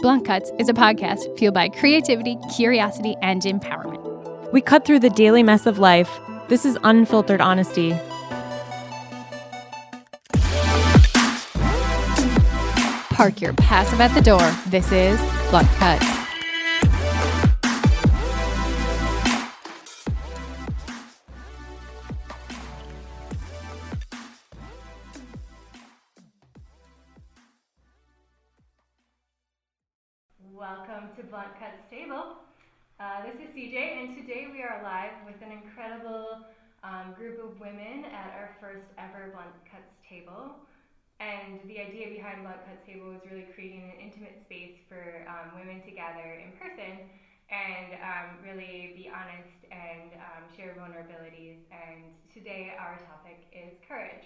Blunt Cuts is a podcast fueled by creativity, curiosity, and empowerment. We cut through the daily mess of life. This is unfiltered honesty. Park your passive at the door. This is Blunt Cuts. Welcome to Blunt Cuts Table. This is CJ, and today we are live with an incredible group of women at our first ever Blunt Cuts Table. And the idea behind Blunt Cuts Table was really creating an intimate space for women to gather in person and really be honest and share vulnerabilities. And today our topic is courage.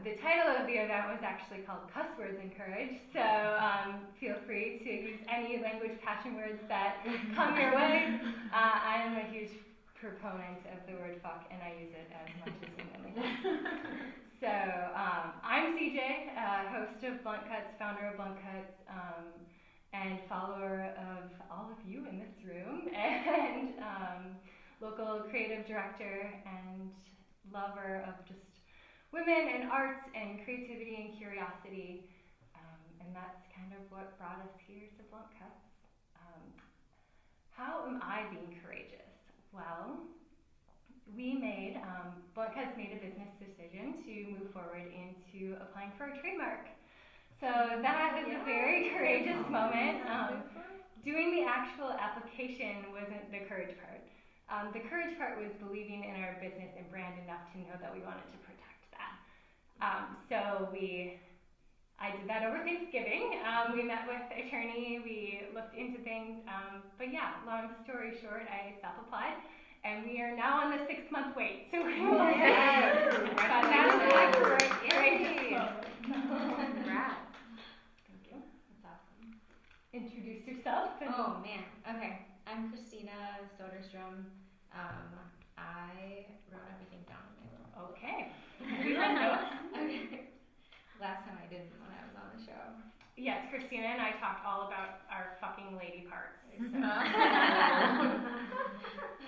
The title of the event was actually called Cuss Words Courage, so feel free to use any language passion words that come your way. I am a huge proponent of the word fuck, and I use it as much as humanly. So I'm CJ, host of Blunt Cuts, founder of Blunt Cuts, and follower of all of you in this room, and local creative director and lover of just women and arts and creativity and curiosity, and that's kind of what brought us here to Blunt Cuts. How am I being courageous? Well, Blunt Cuts made a business decision to move forward into applying for a trademark. So that was a very courageous moment. Doing the actual application wasn't the courage part. The courage part was believing in our business and brand enough to know that we wanted to protect that. I did that over Thanksgiving. We met with an attorney, we looked into things, but yeah, long story short, I self-applied, and we are now on the 6-month wait. So we're Congrats. Thank you. That's awesome. Introduce yourself. Oh man, okay. I'm Christina, Soderstrom. I wrote everything down in my little. Okay. We love notes. Okay. Last time I didn't when I was on the show. Yes, Christina and I talked all about our fucking lady parts. So.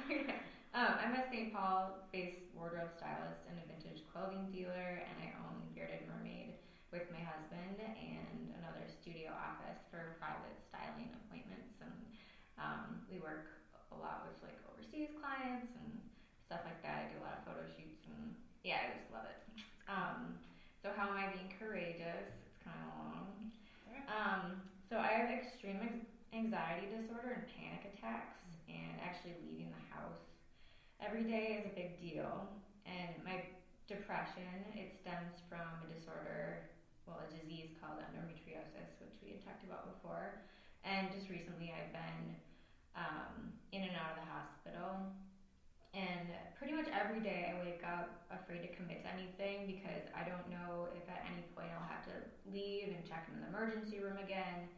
Okay. I'm a St. Paul-based wardrobe stylist and a vintage clothing dealer, and I own Bearded Mermaid with my husband and another studio office for private styling appointments. And we work a lot with like overseas clients and stuff like that. I do a lot of photo shoots, and yeah, I just love it. So how am I being courageous? It's kind of long. So I have extreme anxiety disorder and panic attacks, and actually leaving the house every day is a big deal. And my depression, it stems from a disease called endometriosis, which we had talked about before. And just recently I've been in and out of the hospital. And pretty much every day I wake up afraid to commit to anything because I don't know if at any point I'll have to leave and check in the emergency room again.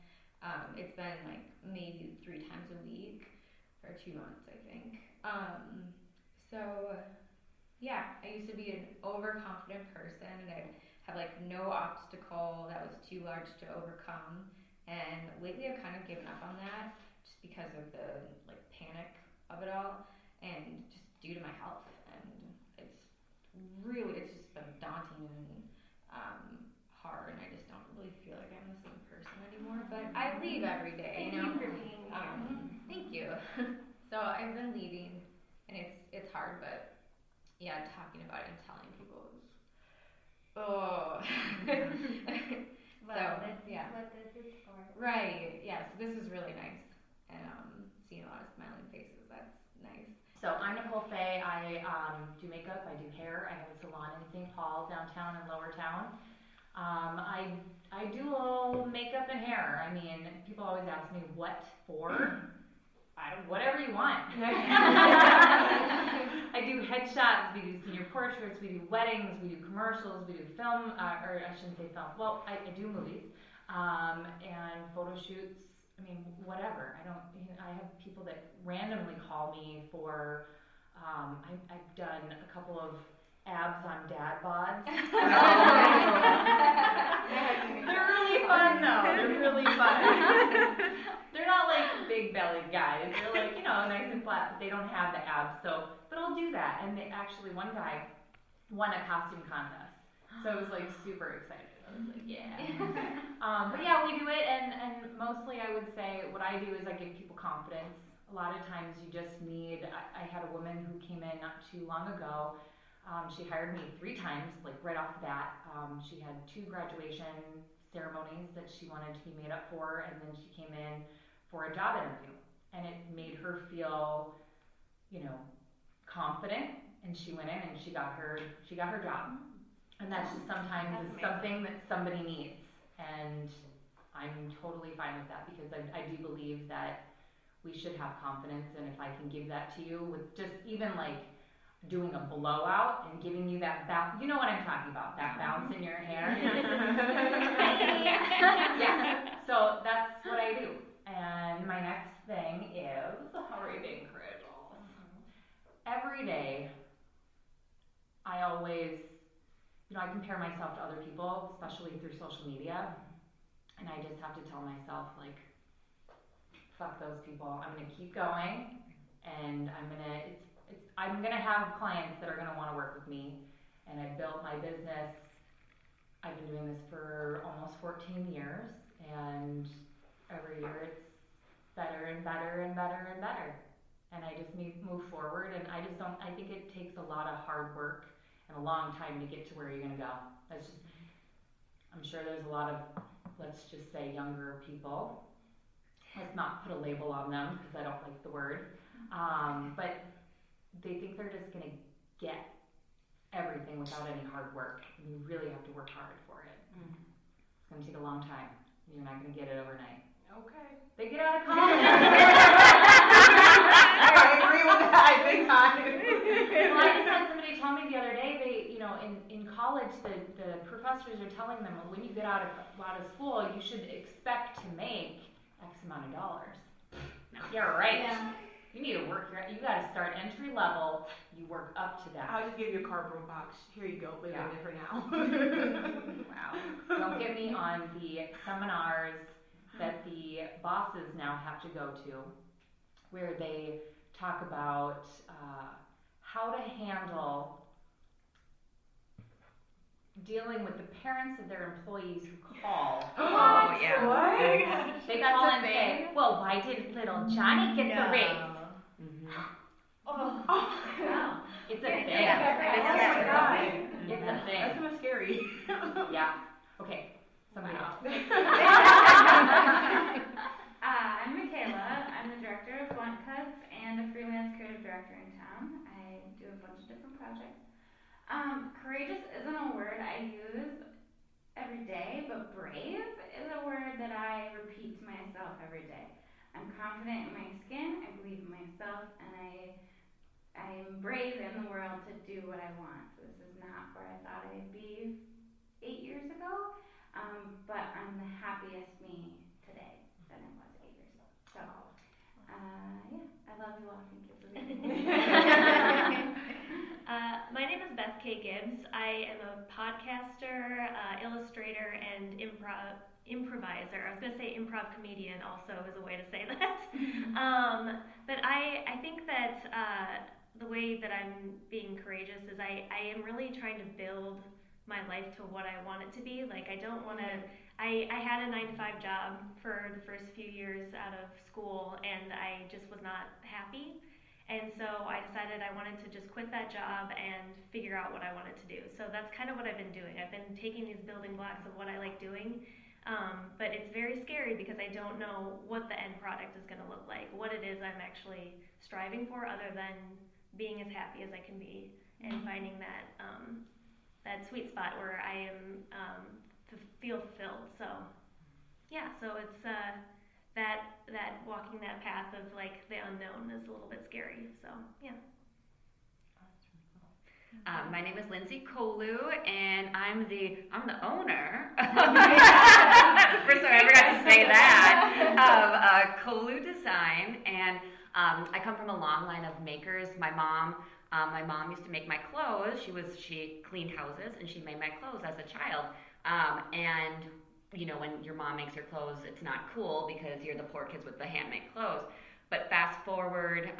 It's been like maybe 3 times a week for 2 months, I think. So yeah, I used to be an overconfident person, and I'd have like no obstacle that was too large to overcome. And lately I've kind of given up on that just because of the like panic of it all, and just due to my health. And it's just been daunting and hard, and I just don't really feel like I'm the same person anymore. But I leave every day, you know. Thank you for being here. Thank you. So I've been leaving, and it's hard, but yeah, talking about it and telling people is Well, so, this yeah. is what this is for. Right, yeah, so this is really nice, and seeing a lot of smiling faces, that's nice. So I'm Nicole. I do makeup, I do hair. I have a salon in St. Paul, downtown and lower town. I do all makeup and hair. I mean, people always ask me what for. Whatever you want. I do headshots, we do senior portraits, we do weddings, we do commercials, we do film, or I shouldn't say film. Well, I do movies, and photo shoots. I mean, whatever. I have people that randomly call me for, I've done a couple of abs on dad bods. They're really fun though. They're really fun. they don't have the abs. So, but I'll do that. And actually, one guy won a costume contest, so I was like super excited. I was like, yeah. But yeah, we do it, and mostly I would say what I do is I give people confidence. A lot of times you just need. I had a woman who came in not too long ago. She hired me 3 times, like right off the bat. She had 2 graduation ceremonies that she wanted to be made up for, and then she came in for a job interview, and it made her feel, confident. And she went in and she got her job. And that's just sometimes is something that somebody needs, and I'm totally fine with that because I do believe that we should have confidence, and if I can give that to you with just even like doing a blowout and giving you that bounce, you know what I'm talking about, that bounce in your hair. Yeah, so that's what I do. And my next thing is, how are you being critical? Every day, I always, I compare myself to other people, especially through social media, and I just have to tell myself, like, fuck those people. I'm gonna keep going, and I'm gonna have clients that are gonna want to work with me. And I built my business. I've been doing this for almost 14 years, and every year it's better and better and better and better. And I just move forward, and I think it takes a lot of hard work and a long time to get to where you're gonna go. I'm sure there's a lot of, let's just say, younger people. Let's not put a label on them because I don't like the word. But they think they're just gonna get everything without any hard work. And you really have to work hard for it. It's gonna take a long time. You're not gonna get it overnight. Okay. They get out of college. I agree with that big time. Well, I just had somebody tell me the other day, in college, the professors are telling them, well, when you get out of school, you should expect to make X amount of dollars. Yeah, right. Yeah. You need to work, you gotta start entry level, you work up to that. I'll just give you a cardboard box. Here you go, live in it for now. Wow. Don't get me on the seminars that the bosses now have to go to, where they talk about how to handle dealing with the parents of their employees who call. Oh, yeah. What? They call and say, well, why didn't little Johnny get the raise? Mm-hmm. Oh, wow. It's a thing. It's a thing. That's kind of scary. Yeah. Okay. Somebody else. I'm Michaela. I'm the director of Blunt Cuts and a freelance creative director in town. I do a bunch of different projects. Courageous isn't a word I use every day, but brave is a word that I repeat to myself every day. I'm confident in my skin, I believe in myself, and I am brave in the world to do what I want. This is not where I thought I'd be 8 years ago, but I'm the happiest me today than I was 8 years ago. So, I love you all. Thank you for being here. My name is Beth K. Gibbs. I am a podcaster, illustrator, and improviser. I was going to say improv comedian also is a way to say that. But I think that the way that I'm being courageous is I am really trying to build my life to what I want it to be. Like, I don't want to, I had a 9-to-5 job for the first few years out of school, and I just was not happy. And so I decided I wanted to just quit that job and figure out what I wanted to do. So that's kind of what I've been doing. I've been taking these building blocks of what I like doing, but it's very scary because I don't know what the end product is going to look like, what it is I'm actually striving for other than being as happy as I can be and finding that that sweet spot where I am feel fulfilled. So yeah, so it's that walking that path of like the unknown is a little bit scary. So yeah. My name is Lindsay, Kolu, and I'm the owner. First time I ever got to say that, of Kolu Design, and I come from a long line of makers. My mom used to make my clothes. She cleaned houses and she made my clothes as a child. And you know, when your mom makes your clothes, it's not cool because you're the poor kids with the handmade clothes. But fast forward,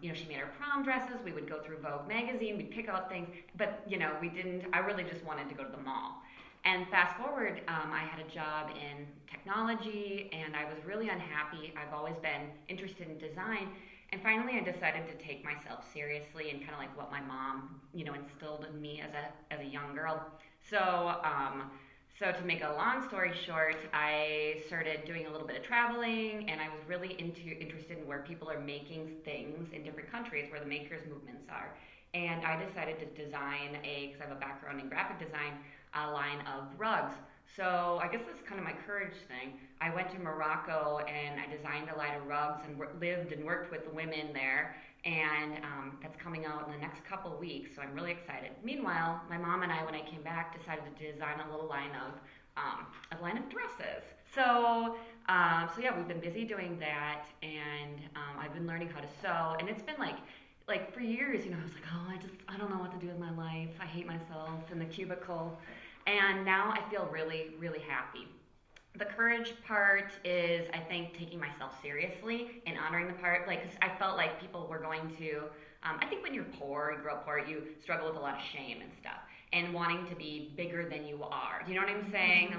she made our prom dresses. We would go through Vogue magazine. We'd pick out things. But, I really just wanted to go to the mall. And fast forward, I had a job in technology, and I was really unhappy. I've always been interested in design. And finally, I decided to take myself seriously and kind of like what my mom, instilled in me as a young girl. So to make a long story short, I started doing a little bit of traveling, and I was really interested in where people are making things in different countries, where the makers movements are. And I decided to design because I have a background in graphic design, a line of rugs. So I guess this is kind of my courage thing. I went to Morocco and I designed a line of rugs and lived and worked with the women there. And that's coming out in the next couple of weeks, so I'm really excited. Meanwhile, my mom and I, when I came back, decided to design a little line of dresses. So yeah, we've been busy doing that, and I've been learning how to sew, and it's been like for years, I was like, I don't know what to do with my life. I hate myself in the cubicle, and now I feel really, really happy. The courage part is, I think, taking myself seriously and honoring the part. 'Cause I felt like people were going to, I think when you're poor, you grow up poor, you struggle with a lot of shame and stuff, and wanting to be bigger than you are. Do you know what I'm saying?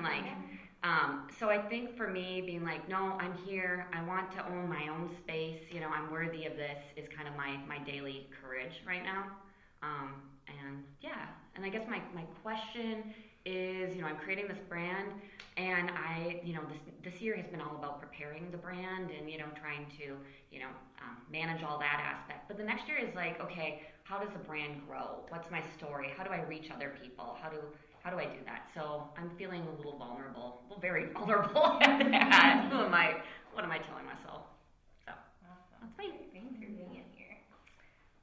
And so I think for me, being like, no, I'm here. I want to own my own space. I'm worthy of this is kind of my daily courage right now. And yeah, and I guess my question is, I'm creating this brand, and this year has been all about preparing the brand and, trying to, manage all that aspect. But the next year is like, okay, how does the brand grow? What's my story? How do I reach other people? How do I do that? So I'm feeling a little vulnerable, very vulnerable at that. What am I telling myself? So that's me. Thanks for being in here.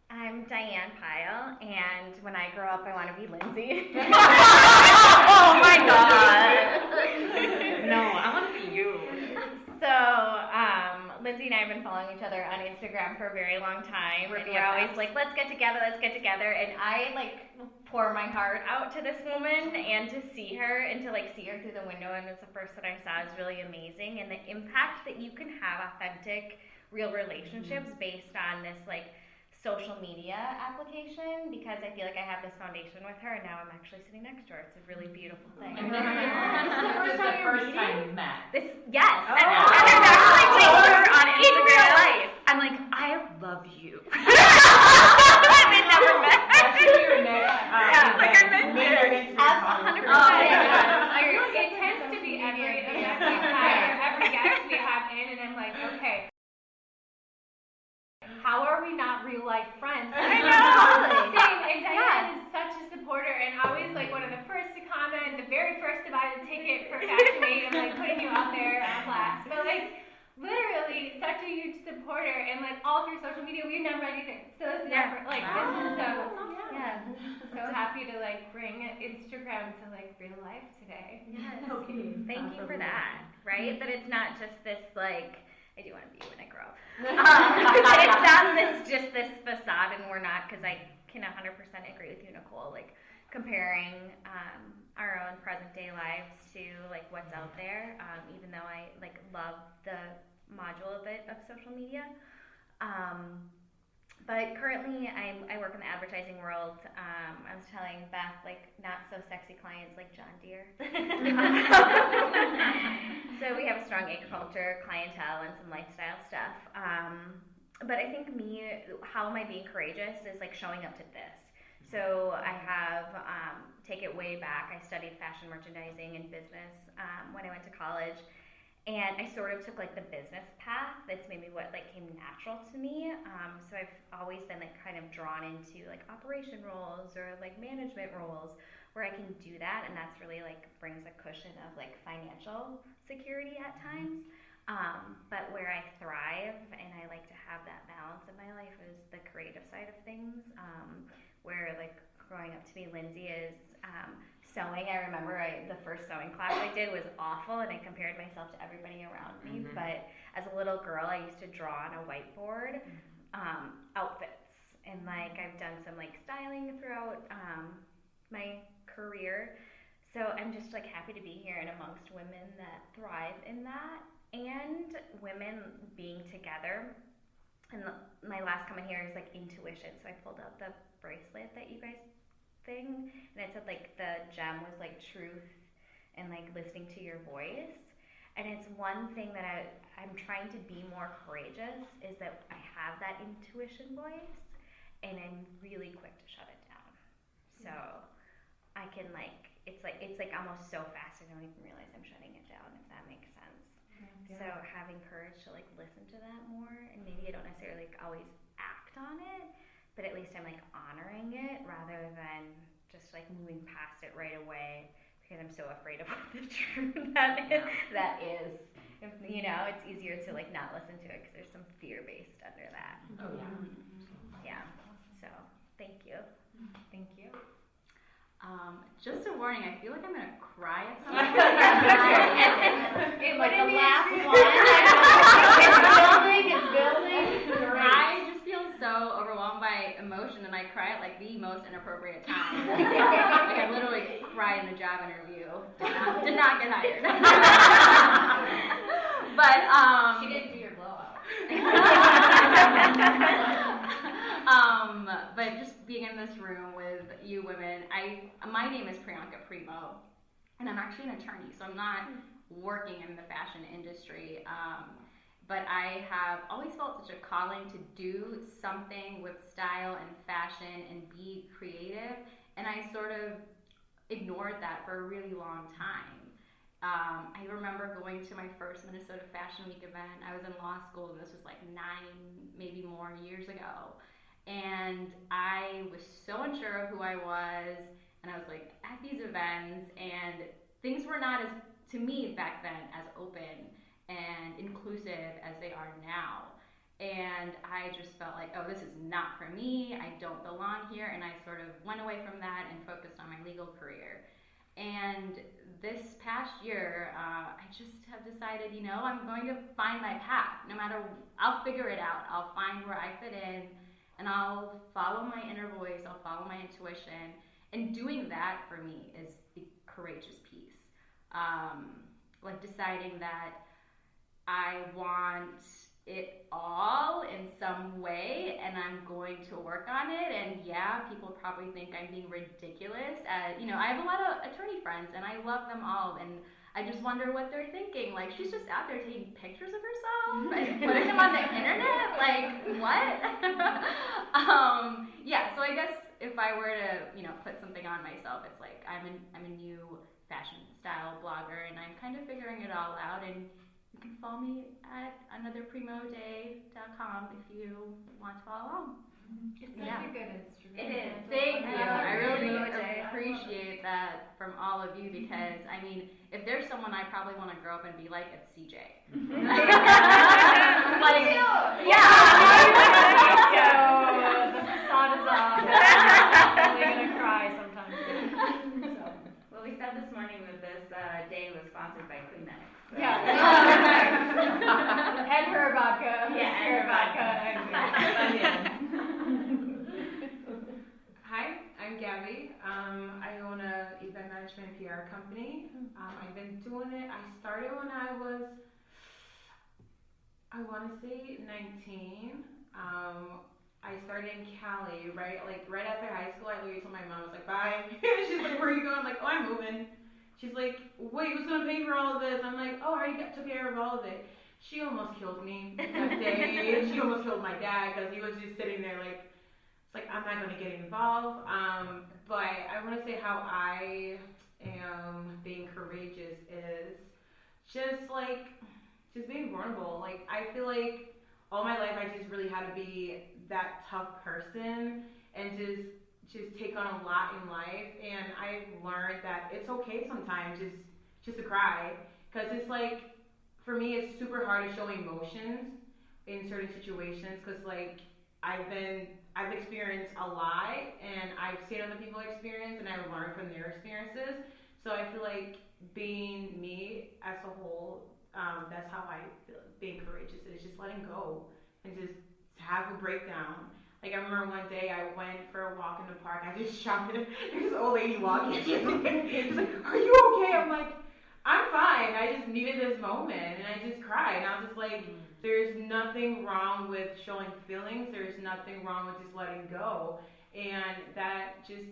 I'm Dianne Pyle, and when I grow up, I want to be Lindsay. Oh my God! No, I want to be you. So, Lindsay and I have been following each other on Instagram for a very long time, and we're always like, let's get together, and I pour my heart out to this woman, and to see her, and to see her through the window, and it's the first that I saw, is really amazing, and the impact that you can have authentic, real relationships based on this social media application, because I feel like I have this foundation with her, and now I'm actually sitting next to her. It's a really beautiful thing. This is the first time you met. Yes. Oh. And I'm actually taking her on Instagram. Life. I'm like, I love you. We never met. Actually, your next. It tends to be every guest we have in, and I'm like, okay, how are we not real life friends? I know. And Dianne is such a supporter, and always one of the first to comment, the very first to buy the ticket for Fashion Week, and putting you out there on blast. But literally such a huge supporter, and all through social media, we've never read anything. So it's never this is so happy to bring Instagram to real life today. Yes. Okay. Thank you for that. Right? That it's not just this I do want to be when I grow up. It's not just this facade, and we're not, because I can 100% agree with you, Nicole. Comparing our own present day lives to what's out there. Even though I love the module of social media. But currently, I work in the advertising world. I was telling Beth, not so sexy clients like John Deere. So we have a strong agriculture clientele and some lifestyle stuff. But I think how am I being courageous is showing up to this. So I have, take it way back, I studied fashion merchandising and business when I went to college. And I sort of took the business path. That's maybe what came natural to me. So I've always been kind of drawn into operation roles or management roles where I can do that, and that's really brings a cushion of financial security at times. But where I thrive and I like to have that balance in my life is the creative side of things. Where growing up to be Lindsay is sewing. I remember the first sewing class I did was awful, and I compared myself to everybody around me. Mm-hmm. But as a little girl, I used to draw on a whiteboard outfits, and I've done some styling throughout my career. So I'm just happy to be here and amongst women that thrive in that, and women being together and my last comment here is like intuition. So I pulled out the bracelet that you guys thing, and it said like the gem was like truth and like listening to your voice. And it's one thing that I'm trying to be more courageous, is that I have that intuition voice and I'm really quick to shut it down. So I can like, it's like almost so fast I don't even realize I'm shutting it down, if that makes sense. Yeah. So having courage to like listen to that more, and maybe I don't necessarily like always act on it, but at least I'm like honoring it rather than just like moving past it right away. Because I'm so afraid of what the truth that is. You know, it's easier to like not listen to it because there's some fear based under that. Oh yeah. Yeah. So thank you. Thank you. Just a warning, I feel like I'm gonna cry at some point. Like the last one. It's building. I just feel so overwhelmed by emotion, and I cry at like the most inappropriate time. Like I literally cried in a job interview. Did not get hired. But she didn't do your blowout. But just being in this room with you women, my name is Priyanka Premo, and I'm actually an attorney, so I'm not working in the fashion industry. But I have always felt such a calling to do something with style and fashion and be creative, and I sort of ignored that for a really long time. I remember going to my first Minnesota Fashion Week event. I was in law school, and this was like 9, maybe more years ago. And I was so unsure of who I was, and I was like at these events, and things were not as, to me back then, as open and inclusive as they are now. And I just felt like, oh, this is not for me, I don't belong here, and I sort of went away from that and focused on my legal career. And this past year, I just have decided, you know, I'm going to find my path. No matter, I'll figure it out. I'll find where I fit in, and I'll follow my inner voice, I'll follow my intuition. And doing that for me is the courageous piece. Like deciding that I want it all in some way, and I'm going to work on it. And yeah, people probably think I'm being ridiculous. You know, I have a lot of attorney friends, and I love them all, and I just wonder what they're thinking. Like, she's just out there taking pictures of herself and putting them on the internet. Like, what? Yeah. So I guess if I were to, you know, put something on myself, it's like I'm a new fashion style blogger, and I'm kind of figuring it all out. And you can follow me at anotherpremoday.com if you want to follow along. It's such a good instrument. It is. Thank you. I really appreciate that from all of you, because, I mean, if there's someone I probably want to grow up and be like, it's CJ. Like, yeah. The facade is off. I'm only going to cry sometimes. So. Well, we said this morning that this day was sponsored by Kleenex. So. Yeah. And her vodka. Yeah, and her vodka. Hi, I'm Gabby. I own a event management PR company. I've been doing it. I started when I was, I want to say 19. I started in Cali, right after high school. I literally told my mom, I was like, bye. She's like, where are you going? I'm like, oh, I'm moving. She's like, wait, who's going to pay for all of this? I'm like, oh, I already took care of all of it. She almost killed me that day. She almost killed my dad, because he was just sitting there like, it's like, I'm not going to get involved. But I want to say how I am being courageous is just being vulnerable. Like, I feel like all my life I just really had to be that tough person and just take on a lot in life. And I've learned that it's okay sometimes just to cry, because it's like, for me, it's super hard to show emotions in certain situations, because like I've experienced a lot, and I've seen other people experience, and I've learned from their experiences. So I feel like being me as a whole, that's how I feel being courageous is, just letting go and just have a breakdown. Like, I remember one day I went for a walk in the park. I just shouted. There's this old lady walking. She's like, "Are you okay?" I'm like, I'm fine. I just needed this moment, and I just cried. And I was just like, there's nothing wrong with showing feelings. There's nothing wrong with just letting go. And that just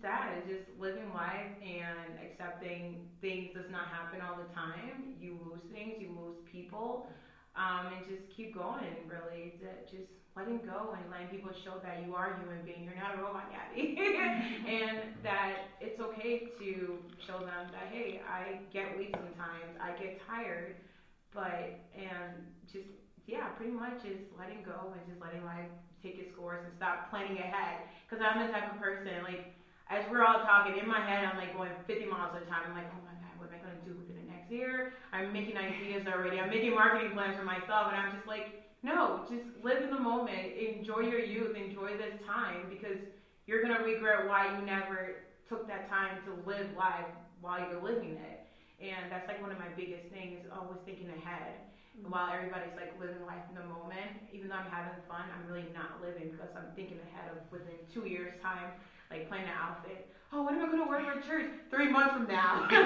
that is just living life and accepting things does not happen all the time. You lose things, you lose people, and just keep going, really. Just letting go and letting people show that you are a human being. You're not a robot, Gabby. And that it's okay to show them that, hey, I get weak sometimes, I get tired, pretty much is letting go and just letting life take its course and stop planning ahead. Because I'm the type of person, like, as we're all talking, in my head, I'm like going 50 miles at a time. I'm like, oh my God, what am I going to do within the next year? I'm making ideas already. I'm making marketing plans for myself, and I'm just like, no, just live in the moment. Enjoy your youth. Enjoy this time, because you're going to regret why you never took that time to live life while you're living it. And that's like one of my biggest things, always thinking ahead. While everybody's like living life in the moment, even though I'm having fun, I'm really not living because I'm thinking ahead of within 2 years' time, like planning an outfit. Oh, when am I going to wear for church? 3 months from now. So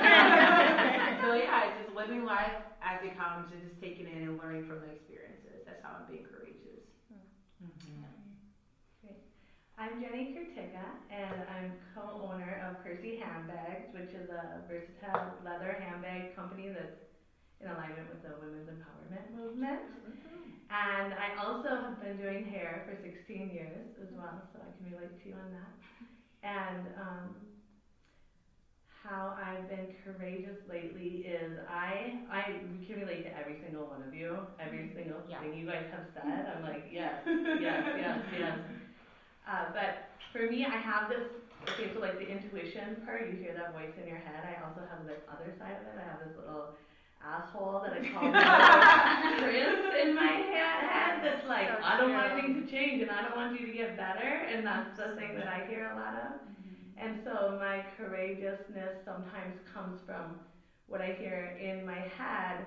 yeah, it's just living life as it comes and just taking in and learning from the experiences. That's how I'm being courageous. Great. I'm Jeni Kurtyka, and I'm co-owner of Kurtyka Handbags, which is a versatile leather handbag company that's in alignment with the women's empowerment movement. And I also have been doing hair for 16 years as well, so I can relate to you on that. And how I've been courageous lately is I can relate to every single one of you, every single thing you guys have said. I'm like, yes. But for me, I have this, okay, so like the intuition part, you hear that voice in your head. I also have the other side of it. I have this little asshole that I call Prince in my head that's like, so I don't want things to change and I don't want you to get better, and that's the thing that I hear a lot of. And so my courageousness sometimes comes from what I hear in my head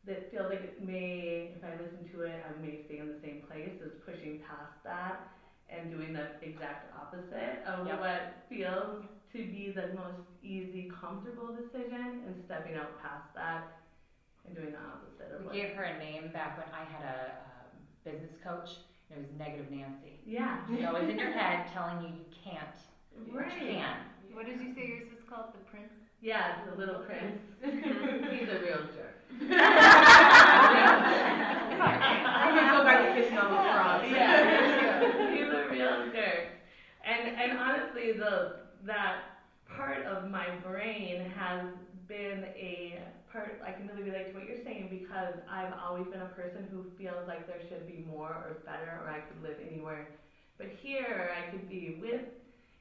that feels like it may, if I listen to it, I may stay in the same place, is pushing past that and doing the exact opposite of what feels to be the most easy, comfortable decision, and stepping out past that and doing the opposite of We gave her a name back when I had a business coach. It was Negative Nancy. Yeah. So it's in your head telling you can't. Right. You can. What did you say yours was called? The Prince? Yeah, the little prince. He's a real jerk. I'm gonna go back to kissing on the frogs. Yeah, he's a real jerk. And honestly, that part of my brain has been a part, I can really relate to what you're saying, because I've always been a person who feels like there should be more or better, or I could live anywhere but here, I could be with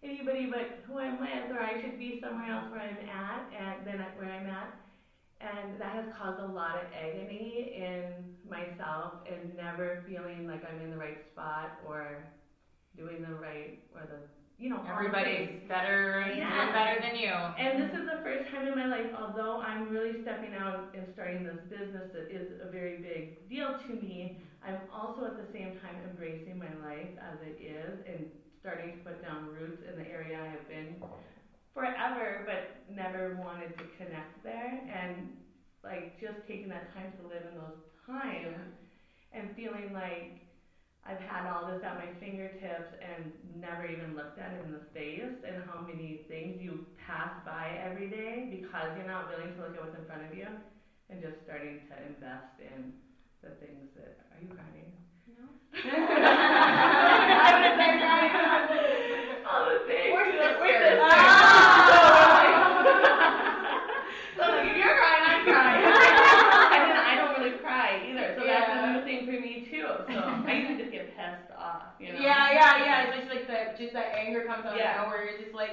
anybody but who I'm with, or I should be somewhere else where I'm at, and then where I'm at. And that has caused a lot of agony in myself, and never feeling like I'm in the right spot or doing the right, or the, everybody's better than you. And this is the first time in my life, although I'm really stepping out and starting this business that is a very big deal to me, I'm also at the same time embracing my life as it is and starting to put down roots in the area I have been forever, but never wanted to connect there. And like just taking that time to live in those times and feeling like I've had all this at my fingertips and never even looked at it in the face, and how many things you pass by every day because you're not willing to look at what's in front of you, and just starting to invest in the things that, are you crying? No. I would say crying. All the things. We're sisters. So if you're crying, I'm crying. And then I don't really cry either, so that's a new thing for me too. So I used to just get pissed off, Yeah. It's just that anger comes out of nowhere. You're just like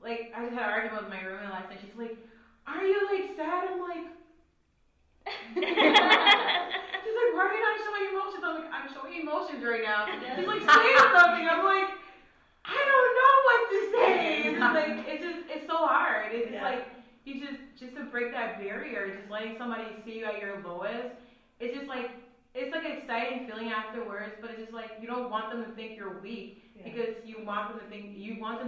I just had an argument with my roommate last night. She's like, "Are you like sad?" I'm like, she's like, "Why are you not showing emotions?" I'm like, "I'm showing emotions right now." She's like, "Say something." I'm like, "I don't know what to say." It's like it's so hard. It's just like you just to break that barrier, just letting somebody see you at your lowest. It's just like. It's like an exciting feeling afterwards, but it's just like you don't want them to think you're weak because you want them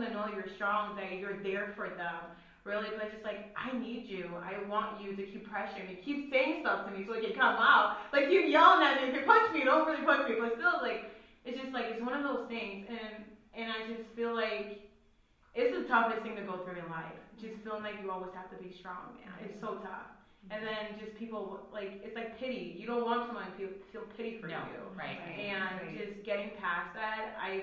to know that you're strong, that you're there for them, really, but just like, I need you. I want you to keep pressuring me, keep saying stuff to me so it can come out. Like, keep yelling at me. If you punch me, don't really punch me. But still, like, it's just like, it's one of those things. And I just feel like it's the toughest thing to go through in life. Just feeling like you always have to be strong, man. It's so tough. And then just people, like, it's like pity. You don't want someone to feel pity for you. Right. And just getting past that, I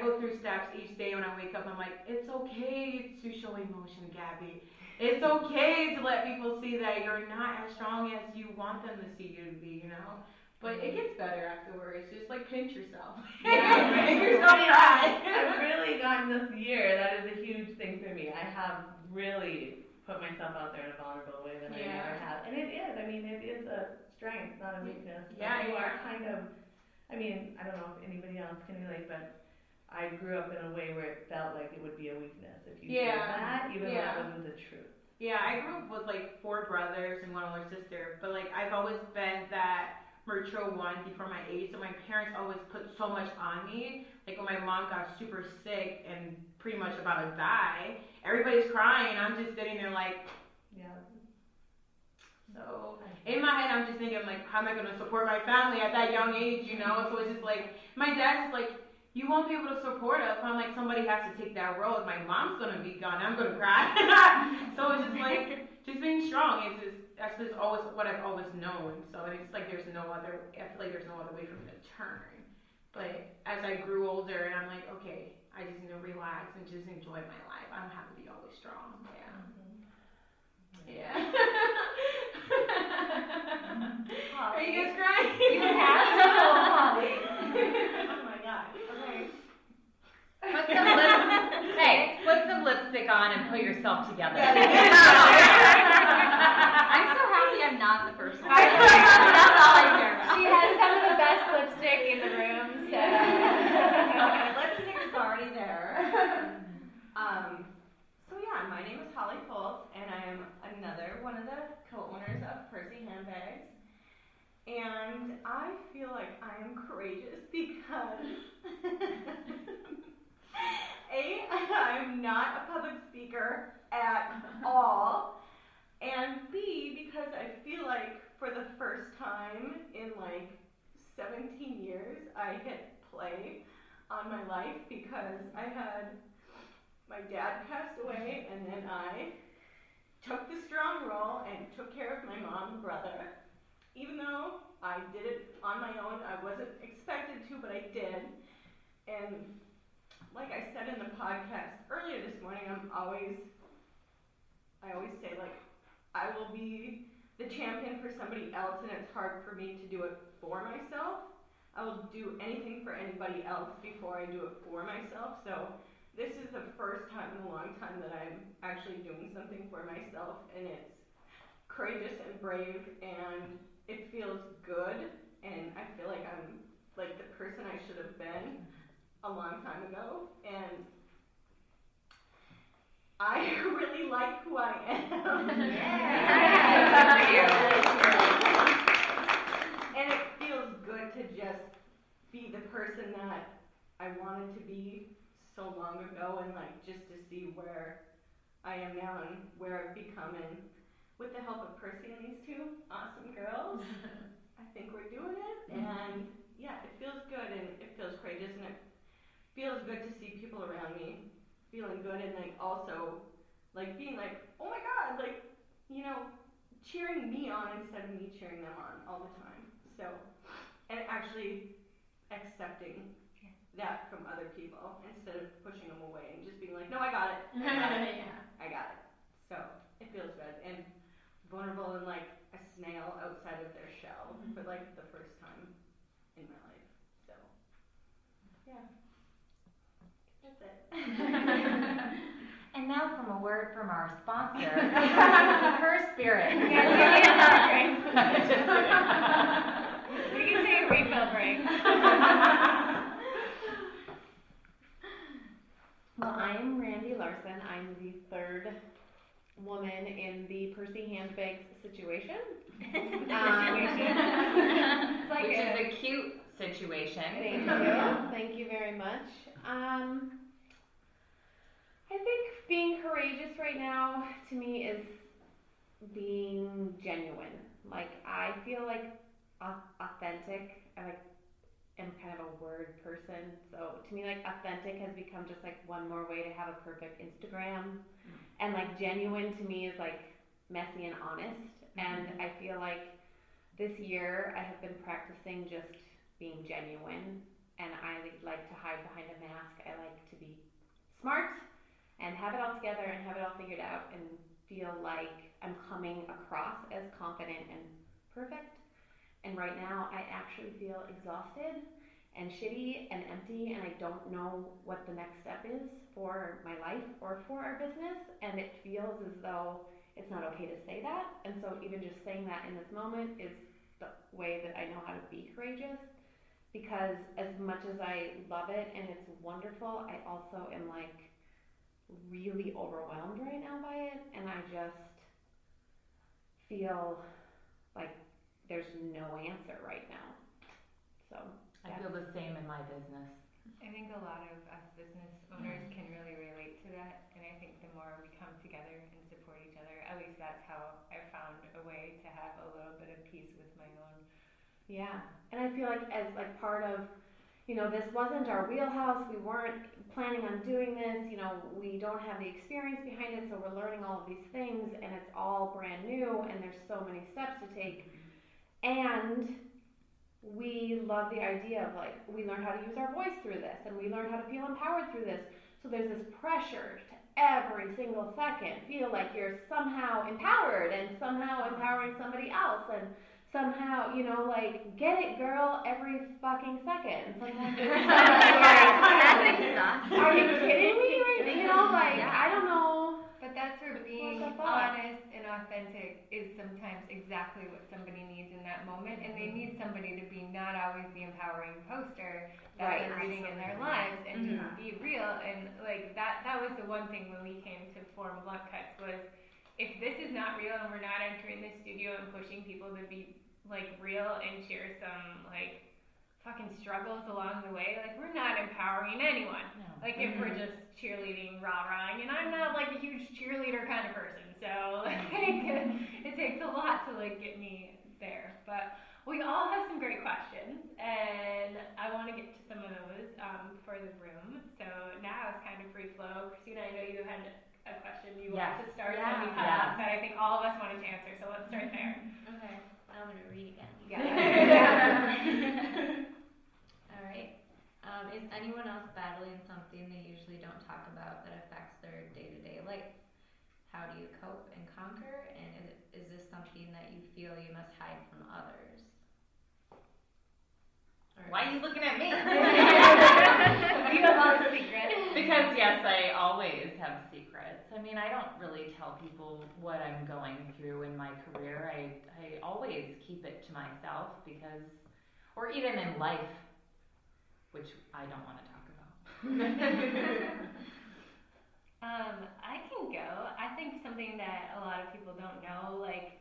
go through steps each day when I wake up. I'm like, it's okay to show emotion, Gabby. It's okay to let people see that you're not as strong as you want them to see you to be, you know? But it gets better afterwards. Just like pinch yourself. Yeah, Make yourself cry. I've really gotten this year. That is a huge thing for me. I have really put myself out there in a vulnerable way that I never have. And it is. I mean, it is a strength, not a weakness. Yeah, you are kind of, I mean, I don't know if anybody else can relate, but I grew up in a way where it felt like it would be a weakness if you did that, even though that wasn't the truth. Yeah, I grew up with like 4 brothers and 1 older sister, but like I've always been that mature one before my age, so my parents always put so much on me. Like when my mom got super sick and pretty much about to die, everybody's crying, I'm just sitting there like, so in my head I'm just thinking like, how am I going to support my family at that young age, you know? So it's just like, my dad's like, you won't be able to support us. I'm like, somebody has to take that role. If my mom's going to be gone, I'm going to cry. So it's just like, just being strong is just, that's just always what I've always known. So it's like I feel like there's no other way for me to turn. But as I grew older and I'm like, okay, I just need to relax and just enjoy my life. I don't have to be always strong. Yeah. Are you guys crying? You have to, Holly. Oh my god. Okay. Put some lipstick on and put yourself together. I'm so happy I'm not the person. That's all I care about. She has some of the best lipstick in the room, so. Lipstick is already there. My name is Holly Foltz, and I am another one of the co-owners of Percy Handbags. And I feel like I am courageous because I'm not a public speaker at all, and B, because I feel like for the first time in like 17 years, I hit play on my life because my dad passed away, and then I took the strong role and took care of my mom and brother. Even though I did it on my own, I wasn't expected to, but I did. And like I said in the podcast earlier this morning, I always say like, I will be the champion for somebody else, and it's hard for me to do it for myself. I will do anything for anybody else before I do it for myself. So this is the first time in a long time that I'm actually doing something for myself, and it's courageous and brave, and it feels good, and I feel like I'm like the person I should have been a long time ago, and I really like who I am. And it feels good to just be the person that I wanted to be so long ago, and like just to see where I am now and where I've become, and with the help of Percy and these 2 awesome girls, I think we're doing it, and yeah, it feels good, and it feels courageous, and it feels good to see people around me feeling good, and like also like being like, oh my god, like, you know, cheering me on instead of me cheering them on all the time. So, and actually accepting that from other people instead of pushing them away and just being like, no, I got it. I got it. So it feels good, and vulnerable and like a snail outside of their shell for like the first time in my life. So yeah, that's it. And now from a word from our sponsor, Her Spirit. You can take a refill break. Well, I'm Randi Larson. I'm the 3rd woman in the Percy Handbags situation. Which is a cute situation. Thank you. Thank you very much. I think being courageous right now to me is being genuine. Like, I feel like authentic. I am kind of a word person, so to me, like, authentic has become just like one more way to have a perfect Instagram, and like genuine to me is like messy and honest. And I feel like this year I have been practicing just being genuine, and I like to hide behind a mask. I like to be smart and have it all together and have it all figured out and feel like I'm coming across as confident and perfect. And right now I actually feel exhausted and shitty and empty, and I don't know what the next step is for my life or for our business, and it feels as though it's not okay to say that. And so even just saying that in this moment is the way that I know how to be courageous, because as much as I love it and it's wonderful, I also am like really overwhelmed right now by it, and I just feel like there's no answer right now. So I feel the same in my business. I think a lot of us business owners can really relate to that, and I think the more we come together and support each other, at least that's how I found a way to have a little bit of peace with my own. Yeah, and I feel like as like part of, this wasn't our wheelhouse, we weren't planning on doing this, we don't have the experience behind it, so we're learning all of these things, and it's all brand new, and there's so many steps to take, and we love the idea of like, we learned how to use our voice through this, and we learned how to feel empowered through this, so there's this pressure to every single second feel like you're somehow empowered and somehow empowering somebody else, and somehow, like, get it, girl, every fucking second. Sometimes That's exhausting. are you kidding me? Right? I don't know. But that's where being honest and authentic is sometimes exactly what somebody needs in that moment, and they need somebody to be not always the empowering poster that they're reading in their lives, and just be real. And like that was the one thing when we came to form Blunt Cuts was, if this is not real and we're not entering the studio and pushing people to be like real and share some like fucking struggles along the way, like we're not empowering anyone. No. Like if we're just cheerleading, rah-rahing, and I'm not like a huge cheerleader kind of person, so like it takes a lot to like get me there. But we all have some great questions, and I want to get to some of those for the room. So now it's kind of free flow. Christina, I know you had a question you wanted to start, and we cut off that I think all of us wanted to answer, so let's start there. Okay, I'm going to read again. All right. Is anyone else battling something they usually don't talk about that affects their day-to-day life? How do you cope and conquer? And is this something that you feel you must hide from others? Why are you looking at me? You have all the secrets. Because yes, I always have secrets. I mean, I don't really tell people what I'm going through in my career. I always keep it to myself because, or even in life, which I don't want to talk about. I can go. I think something that a lot of people don't know, like,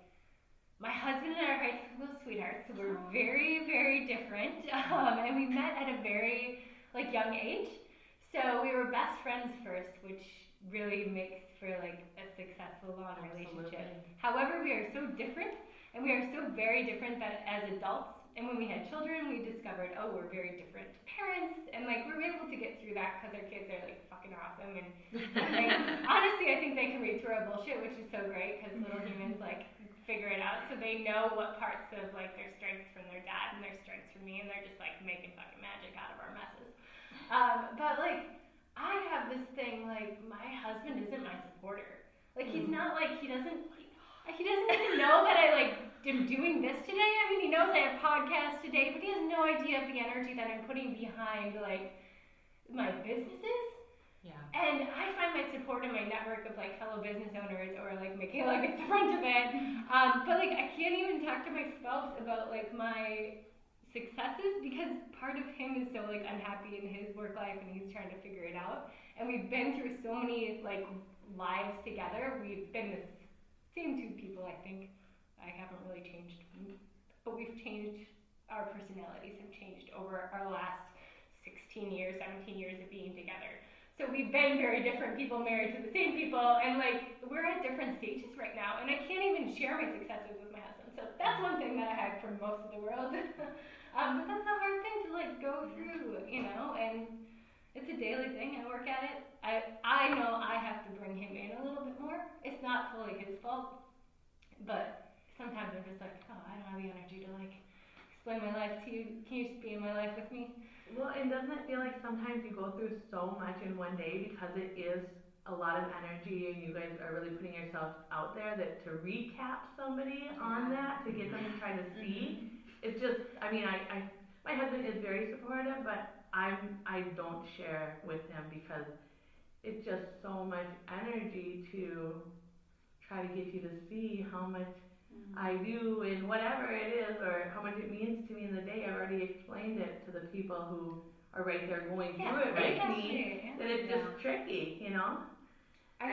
my husband and I are high school sweethearts, so we're very, very different, and we met at a very, like, young age, so we were best friends first, which really makes for, like, a successful, long relationship. However, we are so different, and we are so very different that as adults, and when we had children, we discovered, we're very different parents, and, like, we were able to get through that because our kids are, like, fucking awesome, and like, honestly, I think they can read through our bullshit, which is so great, because little humans, like, figure it out, so they know what parts of like their strengths from their dad and their strengths from me, and they're just like making fucking magic out of our messes. But like I have this thing, like my husband isn't my supporter. Like he's not like he doesn't even know that I like am doing this today. I mean, he knows I have podcasts today, but he has no idea of the energy that I'm putting behind like my businesses. Yeah. And I find my support in my network of like fellow business owners, or like Michaela gets the brunt of it. But like I can't even talk to my spouse about like my successes because part of him is so like unhappy in his work life and he's trying to figure it out. And we've been through so many like lives together. We've been the same two people, I think. I haven't really changed, but we've changed. Our personalities have changed over our last 16 years, 17 years of being together. So we've been very different people married to the same people, and like we're at different stages right now, and I can't even share my successes with my husband. So that's one thing that I hide from most of the world. But that's a hard thing to like go through, you know, and it's a daily thing. I work at it. I know I have to bring him in a little bit more. It's not fully his fault, but sometimes I'm just like, oh, I don't have the energy to like explain my life to you. Can you just be in my life with me? Well, and doesn't it feel like sometimes you go through so much in one day because it is a lot of energy and you guys are really putting yourself out there that to recap somebody on that, to get them to try to see, it's just, I mean, I my husband is very supportive, but I don't share with him because it's just so much energy to try to get you to see how much I do in whatever it is, or how much it means to me in the day. I've already explained it to the people who are right there going through it with me, that it's just tricky, you know? I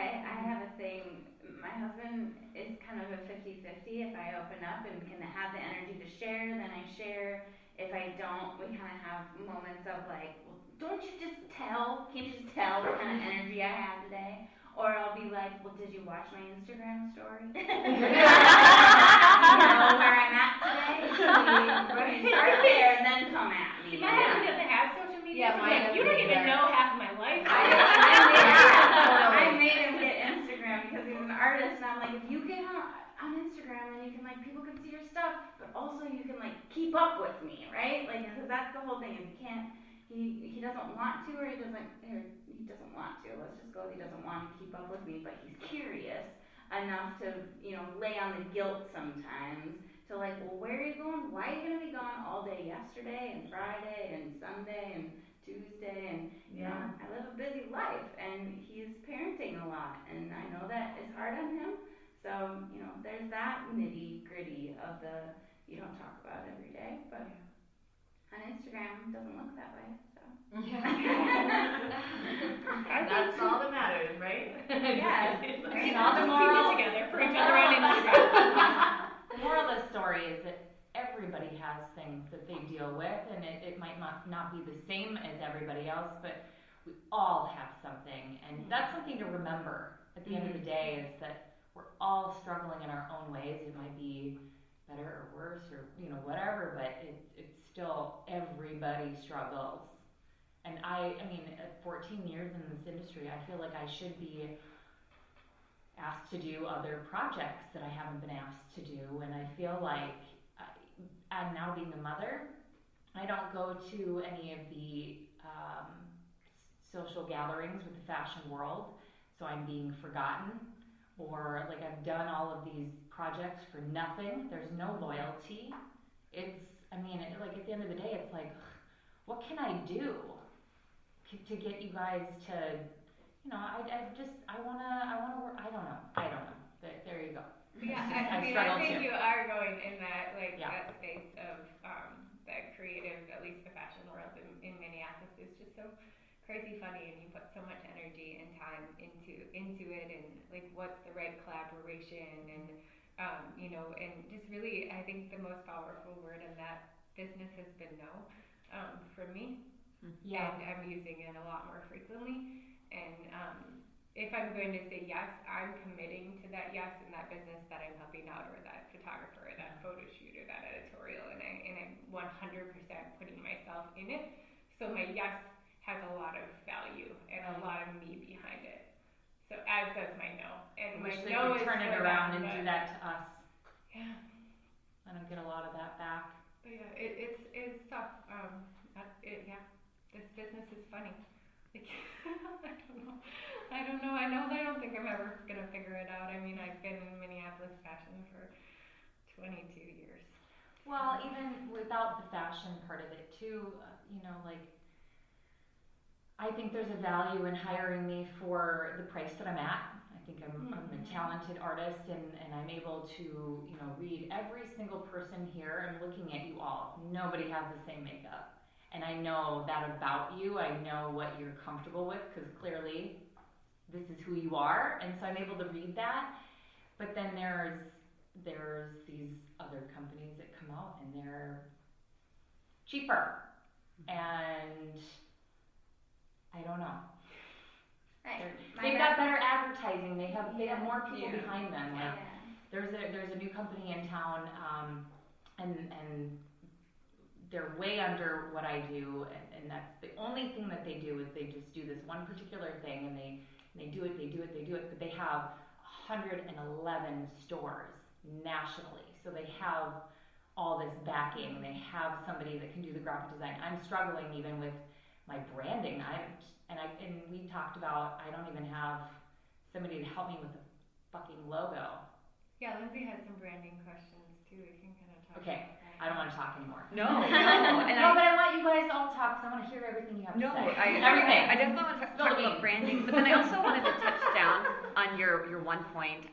have a thing. My husband is kind of a 50-50. If I open up and can have the energy to share, then I share. If I don't, we kind of have moments of like, well, don't you just tell? Can't you just tell what kind of energy I have today? Or I'll be like, well, did you watch my Instagram story? You know where I'm at today? Start there, then come at me. My husband doesn't have social media. Yeah, mine you don't even know half of my life. I made him get Instagram because he's an artist, and I'm like, if you get on Instagram, then you can like, people can see your stuff, but also you can like keep up with me, right? Like, because that's the whole thing, is he doesn't want to, or he doesn't want to. Let's just go with he doesn't want to keep up with me, but he's curious enough to, you know, lay on the guilt sometimes to like, well, where are you going? Why are you going to be gone all day yesterday and Friday and Sunday and Tuesday? And, you know, I live a busy life, and he's parenting a lot, and I know that is hard on him. So, you know, there's that nitty gritty of the, you don't talk about it every day, but on Instagram, it doesn't look that way, so. That's all that matters, right? Yes. And all just keep it together for each other on Instagram. The moral of the story is that everybody has things that they deal with, and it might not be the same as everybody else, but we all have something, and that's something to remember at the end of the day, is that we're all struggling in our own ways. It might be better or worse, or you know, whatever, but it's still, everybody struggles. And I mean, at 14 years in this industry, I feel like I should be asked to do other projects that I haven't been asked to do, and I feel like I'm now being a mother. I don't go to any of the social gatherings with the fashion world, so I'm being forgotten, or like I've done all of these projects for nothing. There's no loyalty. Like at the end of the day, it's like, what can I do to get you guys to, you know, I wanna work. I don't know. But there you go. Yeah, I I think you are going in that that space of that creative, at least the fashion world in Minneapolis is just so crazy funny, and you put so much energy and time into it, and like what's the right collaboration, and you know, and just really, I think the most powerful word in that business has been no, for me. Yeah. And I'm using it a lot more frequently, and if I'm going to say yes, I'm committing to that yes in that business that I'm helping out, or that photographer, or that photo shoot, or that editorial, and I'm 100% putting myself in it. So my yes has a lot of value and a lot of me behind it. So as does my no. And my no is turn it around and do that to us. Yeah. I don't get a lot of that back. But yeah, it's tough. This business is funny. Like, I don't know. I don't think I'm ever gonna figure it out. I mean, I've been in Minneapolis fashion for 22 years. Well, even without the fashion part of it too, you know, like, I think there's a value in hiring me for the price that I'm at. I think I'm a talented artist, and I'm able to, you know, read every single person here. I'm looking at you all. Nobody has the same makeup. And I know that about you. I know what you're comfortable with, because clearly this is who you are. And so I'm able to read that. But then there's these other companies that come out and they're cheaper. And I don't know. They've got better advertising. They have more people behind them. Like there's a new company in town, and they're way under what I do, and that's the only thing that they do is they just do this one particular thing, and they do it, but they have 111 stores nationally, so they have all this backing. They have somebody that can do the graphic design. I'm struggling even with my branding. And we talked about I don't even have somebody to help me with the fucking logo. Yeah, Lindsay had some branding questions too. We can kind of talk. Okay, about that. I don't want to talk anymore. No. But I want you guys all to talk because I want to hear everything you have to say. Everything. I definitely want to talk about branding, but then I also wanted to touch down on your one point.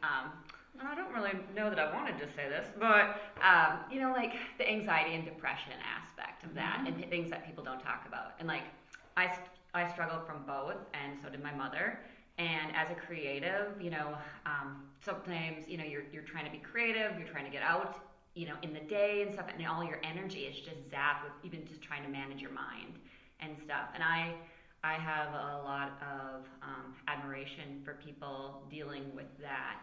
And I don't really know that I wanted to say this, but like the anxiety and depression aspect of that, and things that people don't talk about. And like I struggled from both, and so did my mother. And as a creative, sometimes you're trying to be creative, you're trying to get out, in the day and stuff, and all your energy is just zapped with even just trying to manage your mind and stuff. And I have a lot of admiration for people dealing with that.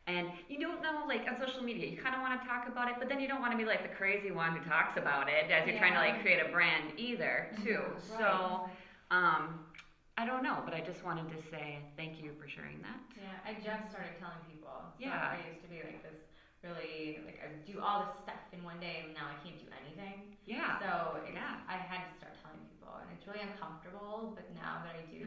And you don't know, like on social media, you kind of want to talk about it, but then you don't want to be like the crazy one who talks about it as you're trying to like create a brand either, too. Right. So, I don't know, but I just wanted to say thank you for sharing that. Yeah, I just started telling people. So Yeah. I used to be like this really, like I would do all this stuff in one day, and now I can't do anything. Yeah. So I had to start telling people, and it's really uncomfortable, but now that I do,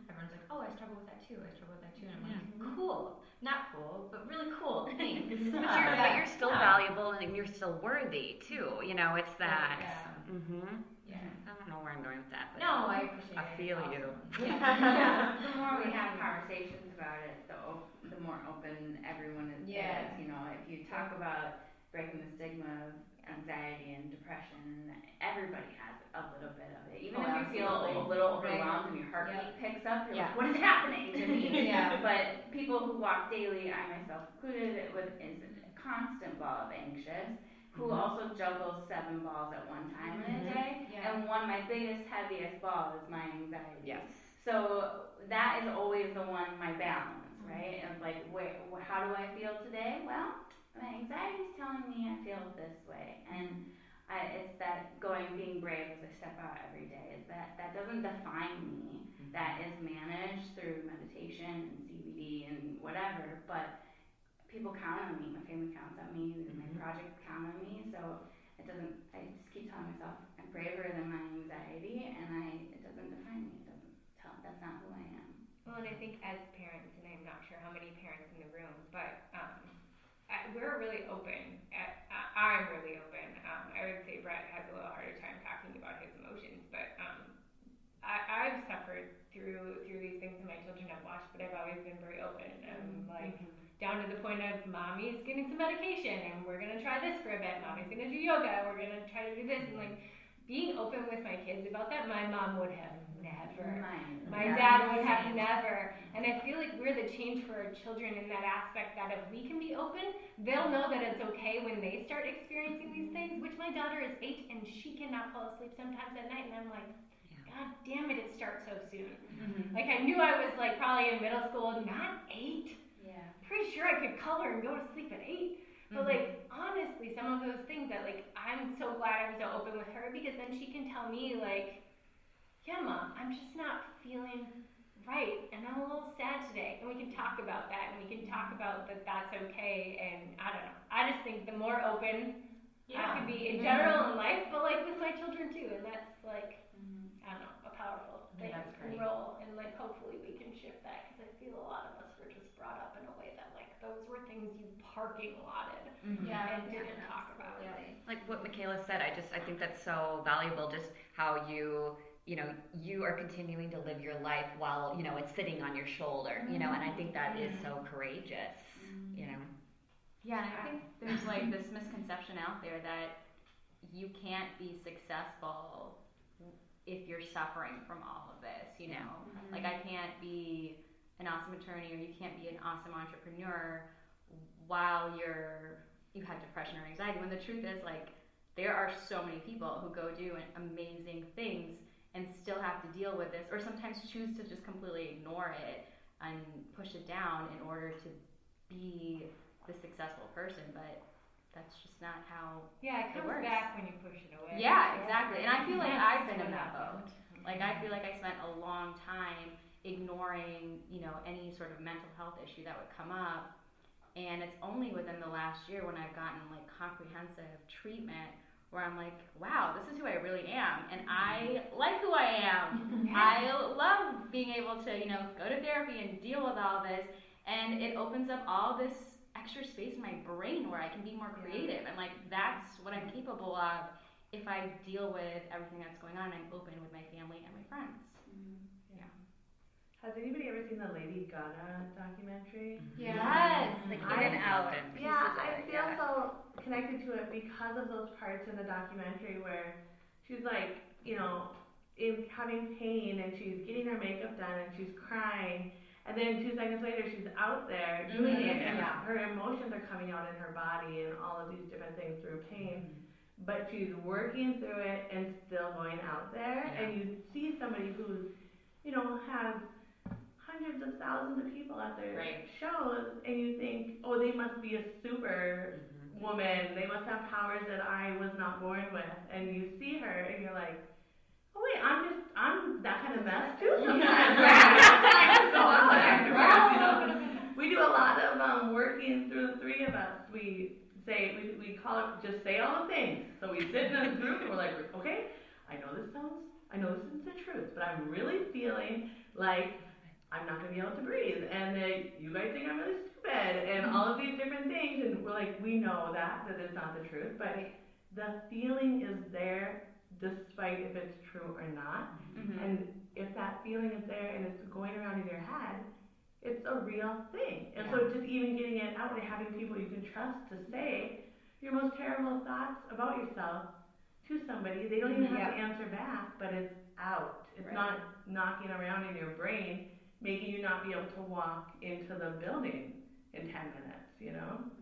everyone's like, oh, I struggle with that too, and I'm like, cool. Not cool, but really cool. Thanks. But you're still valuable, and you're still worthy too. It's that. Yeah. I don't know where I'm going with that, but no, I appreciate it. I feel you. Yeah. The more we have conversations about it, the more open everyone is. If you talk about breaking the stigma of anxiety and depression, everybody has a little bit of it. Even if you feel a little overwhelmed and your heartbeat picks up, you're like, what is happening to me? But people who walk daily, I myself included, is a constant ball of anxious, who also juggles 7 balls at one time in a day. And my biggest, heaviest ball is my anxiety. Yes. So that is always the one, my balance, right? And like, how do I feel today? Well, my anxiety is telling me I feel this way. And it's that being brave as I step out every day. That doesn't define me. That is managed through meditation and CBD and whatever. But people count on me. My family counts on me. My project count on me. So it doesn't. I just keep telling myself I'm braver than my anxiety, and it doesn't define me. It doesn't tell. That's not who I am. Well, and I think as parents, and I'm not sure how many parents in the room, but we're really open. I'm really open. I would say Brett has a little harder time talking about his emotions, but I've suffered through these things, and my children have watched, but I've always been very open. Down to the point of mommy's getting some medication, and we're gonna try this for a bit. Mommy's gonna do yoga. We're gonna try to do this, and like being open with my kids about that. My mom would have never. My dad would have never. And I feel like we're the change for our children in that aspect. That if we can be open, they'll know that it's okay when they start experiencing these things. Which my daughter is 8, and she cannot fall asleep sometimes at night, and I'm like, God damn it starts so soon. Like I knew I was like probably in middle school, not 8. Pretty sure I could color and go to sleep at 8. But like honestly, some of those things that like I'm so glad I was so open with her, because then she can tell me like, yeah, Mom, I'm just not feeling right, and I'm a little sad today, and we can talk about that, and we can talk about that that's okay. And I don't know, I just think the more open I could be in general in life, but like with my children too, and that's like I don't know, a powerful thing role, and like hopefully we can shift that, because I feel a lot of us were just brought up in a way that like those were things you parking lotted and didn't talk about. Like what Michaela said, I think that's so valuable, just how you are continuing to live your life while it's sitting on your shoulder, and I think that is so courageous. Yeah, and I think there's like this misconception out there that you can't be successful if you're suffering from all of this, Like I can't be an awesome attorney, or you can't be an awesome entrepreneur while you have depression or anxiety, when the truth is like there are so many people who go do amazing things and still have to deal with this, or sometimes choose to just completely ignore it and push it down in order to be the successful person, but that's just not how it comes works. back when you push it away. Yeah, exactly. And I feel like I've been in that boat. Like, I feel like I spent a long time ignoring, any sort of mental health issue that would come up. And it's only within the last year when I've gotten, like, comprehensive treatment where I'm like, wow, this is who I really am. And I like who I am. I love being able to, go to therapy and deal with all this. And it opens up all this extra space in my brain where I can be more creative. And, like, that's what I'm capable of if I deal with everything that's going on and I'm open with my family and my friends. Has anybody ever seen the Lady Gaga documentary? Yes, like in and out. I feel so connected to it because of those parts in the documentary where she's like, in having pain and she's getting her makeup done and she's crying, and then 2 seconds later she's out there doing it, and her emotions are coming out in her body and all of these different things through pain. But she's working through it and still going out there, and you see somebody who's, has hundreds of thousands of people at their shows, and you think, oh, they must be a super woman. They must have powers that I was not born with. And you see her, and you're like, oh wait, I'm that kind of mess too sometimes. We do a lot of working through the three of us. We call it just say all the things. So we sit in a group and we're like, okay, I know this isn't the truth, but I'm really feeling like I'm not going to be able to breathe, and you guys think I'm really stupid, and all of these different things, and we're like, we know that it's not the truth, but the feeling is there despite if it's true or not, and if that feeling is there and it's going around in your head, it's a real thing. And so just even getting it out and having people you can trust to say your most terrible thoughts about yourself to somebody, they don't even have to answer back, but it's out. It's not knocking around in your brain, making you not be able to walk into the building in 10 minutes,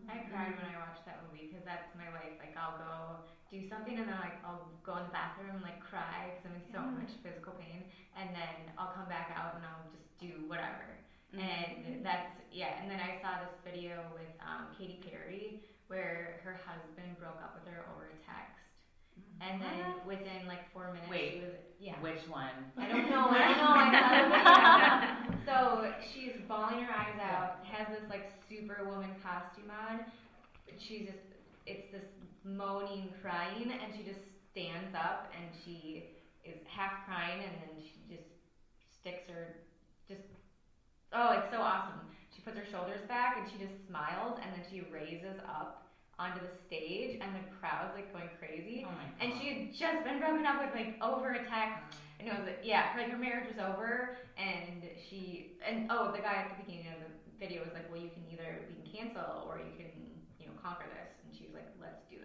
I cried when I watched that movie because that's my life. Like, I'll go do something and then, like, I'll go in the bathroom and, like, cry because I'm in so much physical pain, and then I'll come back out and I'll just do whatever. And that's, and then I saw this video with Katy Perry where her husband broke up with her over a text. And then within like 4 minutes, she was Which one? I don't know. I saw the video. So she's bawling her eyes out. Has this like Superwoman costume on. It's this moaning, crying, and she just stands up and she is half crying, and then she just sticks her it's so awesome. She puts her shoulders back and she just smiles, and then she raises up onto the stage, and the crowd's like going crazy. Oh my God. And she had just been broken up with like over a text, and it was like her marriage was over, and the guy at the beginning of the video was like, well, we can cancel or you can conquer this, and she was like, let's do it.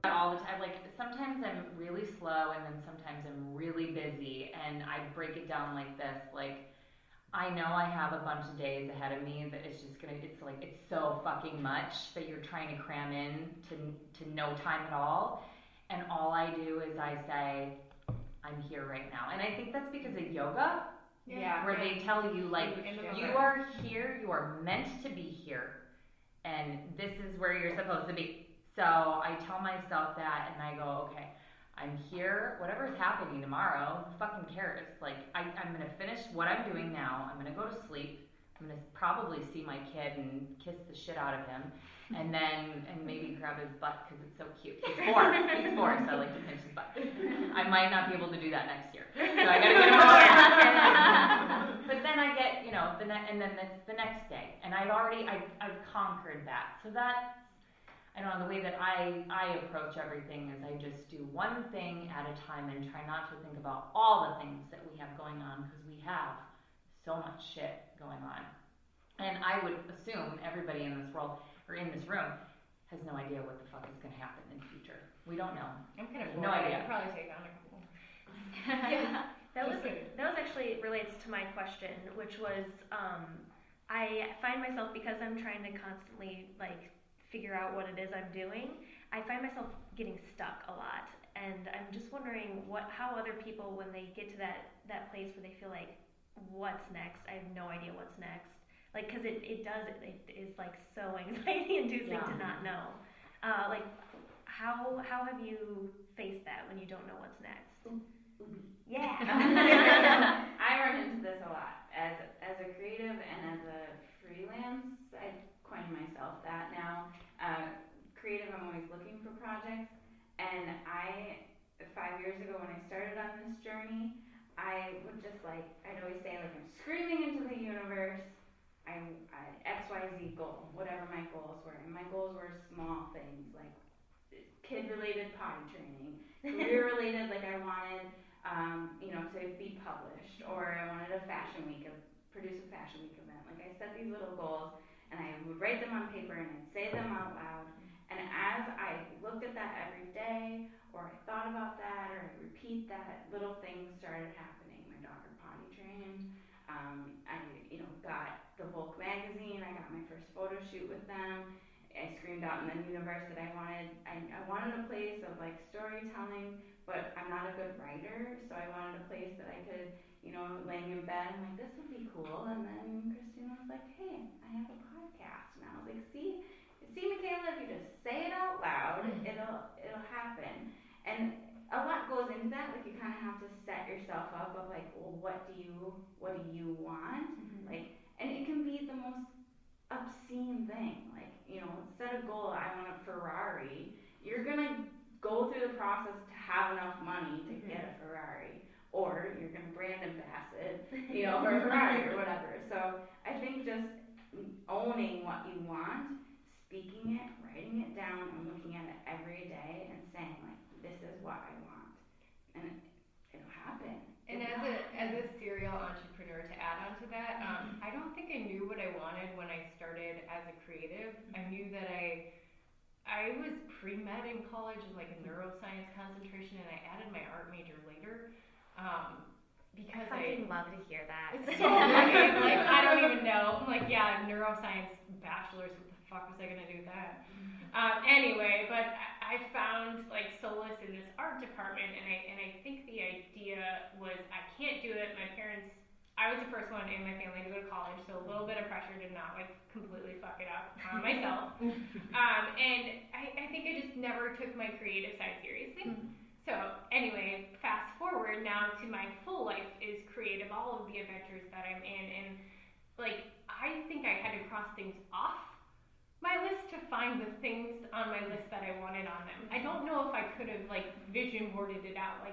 All the time, like sometimes I'm really slow and then sometimes I'm really busy, and I break it down like this, like I know I have a bunch of days ahead of me that it's so fucking much that you're trying to cram in to no time at all, and all I do is I say, I'm here right now. And I think that's because of yoga, where they tell you like, you are here, you are meant to be here, and this is where you're supposed to be. So I tell myself that, and I go, okay, I'm here, whatever's happening tomorrow, who fucking cares? Like, I'm going to finish what I'm doing now, I'm going to go to sleep, I'm going to probably see my kid and kiss the shit out of him, and maybe grab his butt because it's so cute. He's 4, so I like to pinch his butt. I might not be able to do that next year, so I got to get him over. But then I get, and then it's the next day, and I've conquered that. So that's, I don't know, the way that I approach everything is I just do one thing at a time and try not to think about all the things that we have going on, because we have so much shit going on. And I would assume everybody in this world, or in this room, has no idea what the fuck is going to happen in the future. We don't know. I'm kind of no idea. I'd probably take on a couple. That was actually relates to my question, which was I find myself, because I'm trying to constantly like figure out what it is I'm doing, I find myself getting stuck a lot, and I'm just wondering how other people, when they get to that place where they feel like, what's next? I have no idea what's next. Like, because it is like so anxiety-inducing to not know. Like, how have you faced that when you don't know what's next? Yeah. I run into this a lot as a creative and as a freelance. I coined myself that now. Creative, I'm always looking for projects, and 5 years ago when I started on this journey, I would just I'd always say I'm screaming into the universe. I XYZ goal, whatever my goals were, and my goals were small things like kid-related potty training, career-related, I wanted to be published, or I wanted a fashion week, produce a fashion week event. I set these little goals, and I would write them on paper, and I'd say them out loud. And as I looked at that every day, or I thought about that, or I repeat that, little things started happening. My daughter potty trained. I got the Volk magazine. I got my first photo shoot with them. I screamed out in the universe that I wanted a place of storytelling, but I'm not a good writer, so I wanted a place that I could, laying in bed, I'm this would be cool. And then Christina was like, hey, I have a podcast. And I was like, see, Michaela, if you just say it out loud, it'll happen. And a lot goes into that. You kind of have to set yourself up of well, what do you want? And it can be the most obscene thing. Set a goal. I want a Ferrari. You're gonna go through the process to have enough money to get a Ferrari, or you're gonna brand embass it, for a Ferrari or whatever. So I think just owning what you want, speaking it, writing it down, and looking at it every day and saying this is what I want, and it'll happen. And as a serial entrepreneur, to add on to that, I don't think I knew what I wanted when I started as a creative. I knew that I was pre-med in college with a neuroscience concentration, and I added my art major later. Because I love to hear that. It's so funny. I don't even know. Neuroscience bachelor's, what the fuck was I gonna do with that? Anyway, but I found solace in this art department, and I think the idea was I can't do it. My parents, I was the first one in my family to go to college, so a little bit of pressure to not completely fuck it up myself. And I think I just never took my creative side seriously. So anyway, fast forward now to my full life is creative, all of the adventures that I'm in, and I think I had to cross things off my list to find the things on my list that I wanted on them. I don't know if I could have vision boarded it out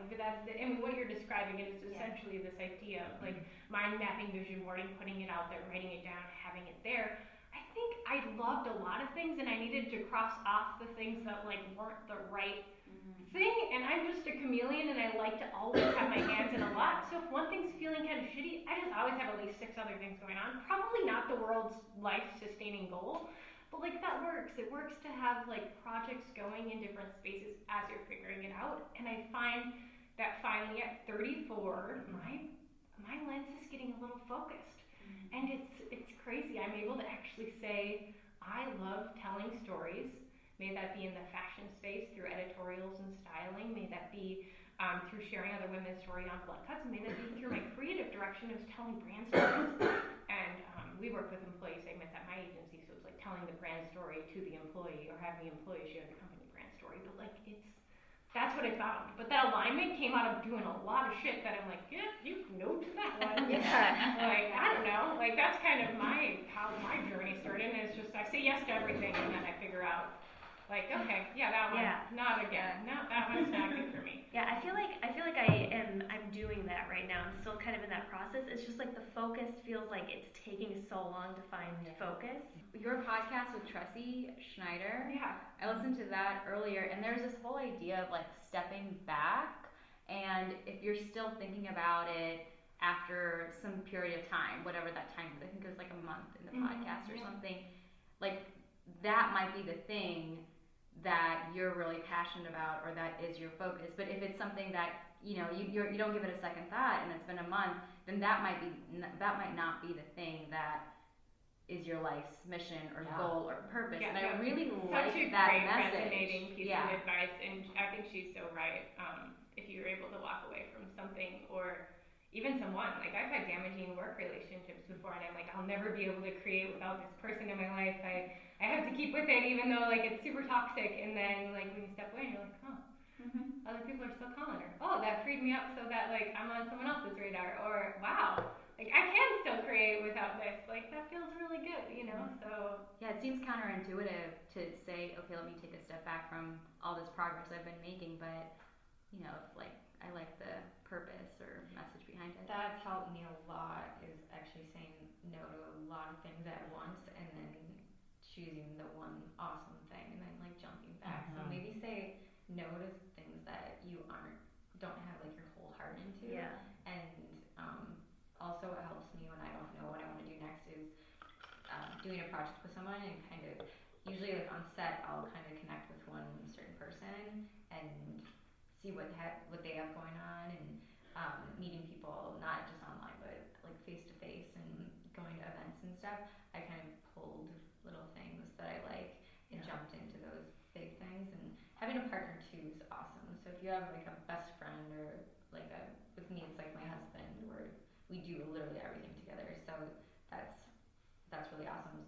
what you're describing is essentially this idea of mind mapping, vision boarding, putting it out there, writing it down, having it there. I think I loved a lot of things, and I needed to cross off the things that weren't the right thing, and I'm just a chameleon, and I like to always have my hands in a lot. So if one thing's feeling kind of shitty, I just always have at least 6 other things going on. Probably not the world's life-sustaining goal, but that works. It works to have projects going in different spaces as you're figuring it out. And I find that finally at 34, my lens is getting a little focused, and it's crazy. I'm able to actually say I love telling stories. May that be in the fashion space through editorials and styling. May that be through sharing other women's story on Blood Cuts. May that be through my creative direction of telling brand stories. And we work with employee segments at my agency, so it's telling the brand story to the employee, or having the employee share the company brand story. But that's what I found. But that alignment came out of doing a lot of shit that I'm yeah, you note that one. Yeah. I don't know. That's kind of how my journey started. And it's just I say yes to everything, and then I figure out. Okay, that one, not again. No, that one's not good for me. Yeah, I feel like I'm doing that right now. I'm still kind of in that process. It's just the focus feels like it's taking so long to find focus. Your podcast with Tressie Schneider. Yeah. I listened to that earlier, and there's this whole idea of stepping back, and if you're still thinking about it after some period of time, whatever that time is, I think it was a month in the podcast or something, that might be the thing that you're really passionate about or that is your focus. But if it's something that you don't give it a second thought and it's been a month, then that might not be the thing that is your life's mission or goal or purpose. And I really like that great message. Resonating piece of advice, and I think she's so right. If you're able to walk away from something or even someone, like I've had damaging work relationships before, and I'm like, I'll never be able to create without this person in my life. I have to keep with it, even though like it's super toxic. And then like when you step away, and you're like, other people are still calling her. Oh, that freed me up so that like I'm on someone else's radar. Or wow, like I can still create without this. Like that feels really good, you know. So yeah, it seems counterintuitive to say, okay, let me take a step back from all this progress I've been making, but you know, like I like the purpose or message behind it. That's helped me a lot, is actually saying no to a lot of things at once and then choosing the one awesome thing and then like jumping back. So maybe say no to things that you don't have like your whole heart into. Yeah. And also it helps me when I don't know what I want to do next is doing a project with someone and kind of usually like on set I'll kind of connect with one certain person and see what they have going on, and meeting people not just online but like face to face and going to events and stuff. I kind of pulled little things that I like and jumped into those big things. And having a partner too is awesome. So if you have like a best friend or like with me it's like my husband, where we do literally everything together. So that's really awesome.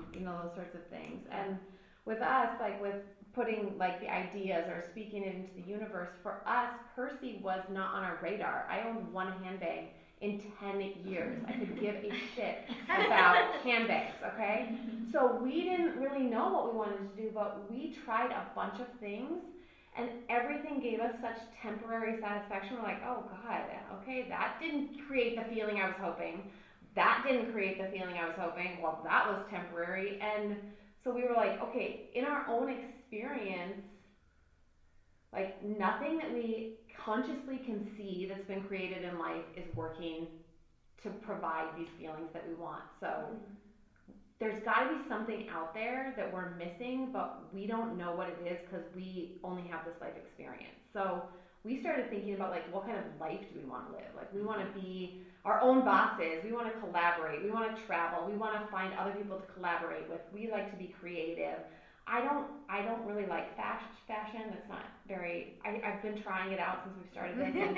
You know, those sorts of things. And with us, like with putting like the ideas or speaking it into the universe, for us, Percy was not on our radar. I owned one handbag in 10 years. I could give a shit about handbags, okay? So we didn't really know what we wanted to do, but we tried a bunch of things, and everything gave us such temporary satisfaction. We're like, oh God, okay, that didn't create the feeling I was hoping. That didn't create the feeling I was hoping. Well, that was temporary. And so we were like, okay, in our own experience, like nothing that we consciously can see that's been created in life is working to provide these feelings that we want. So there's got to be something out there that we're missing, but we don't know what it is because we only have this life experience. So we started thinking about like, what kind of life do we want to live? Like we want to be our own bosses, we want to collaborate, we want to travel, we want to find other people to collaborate with, we like to be creative. I don't really like fashion. That's not very, I've been trying it out since we've started this, and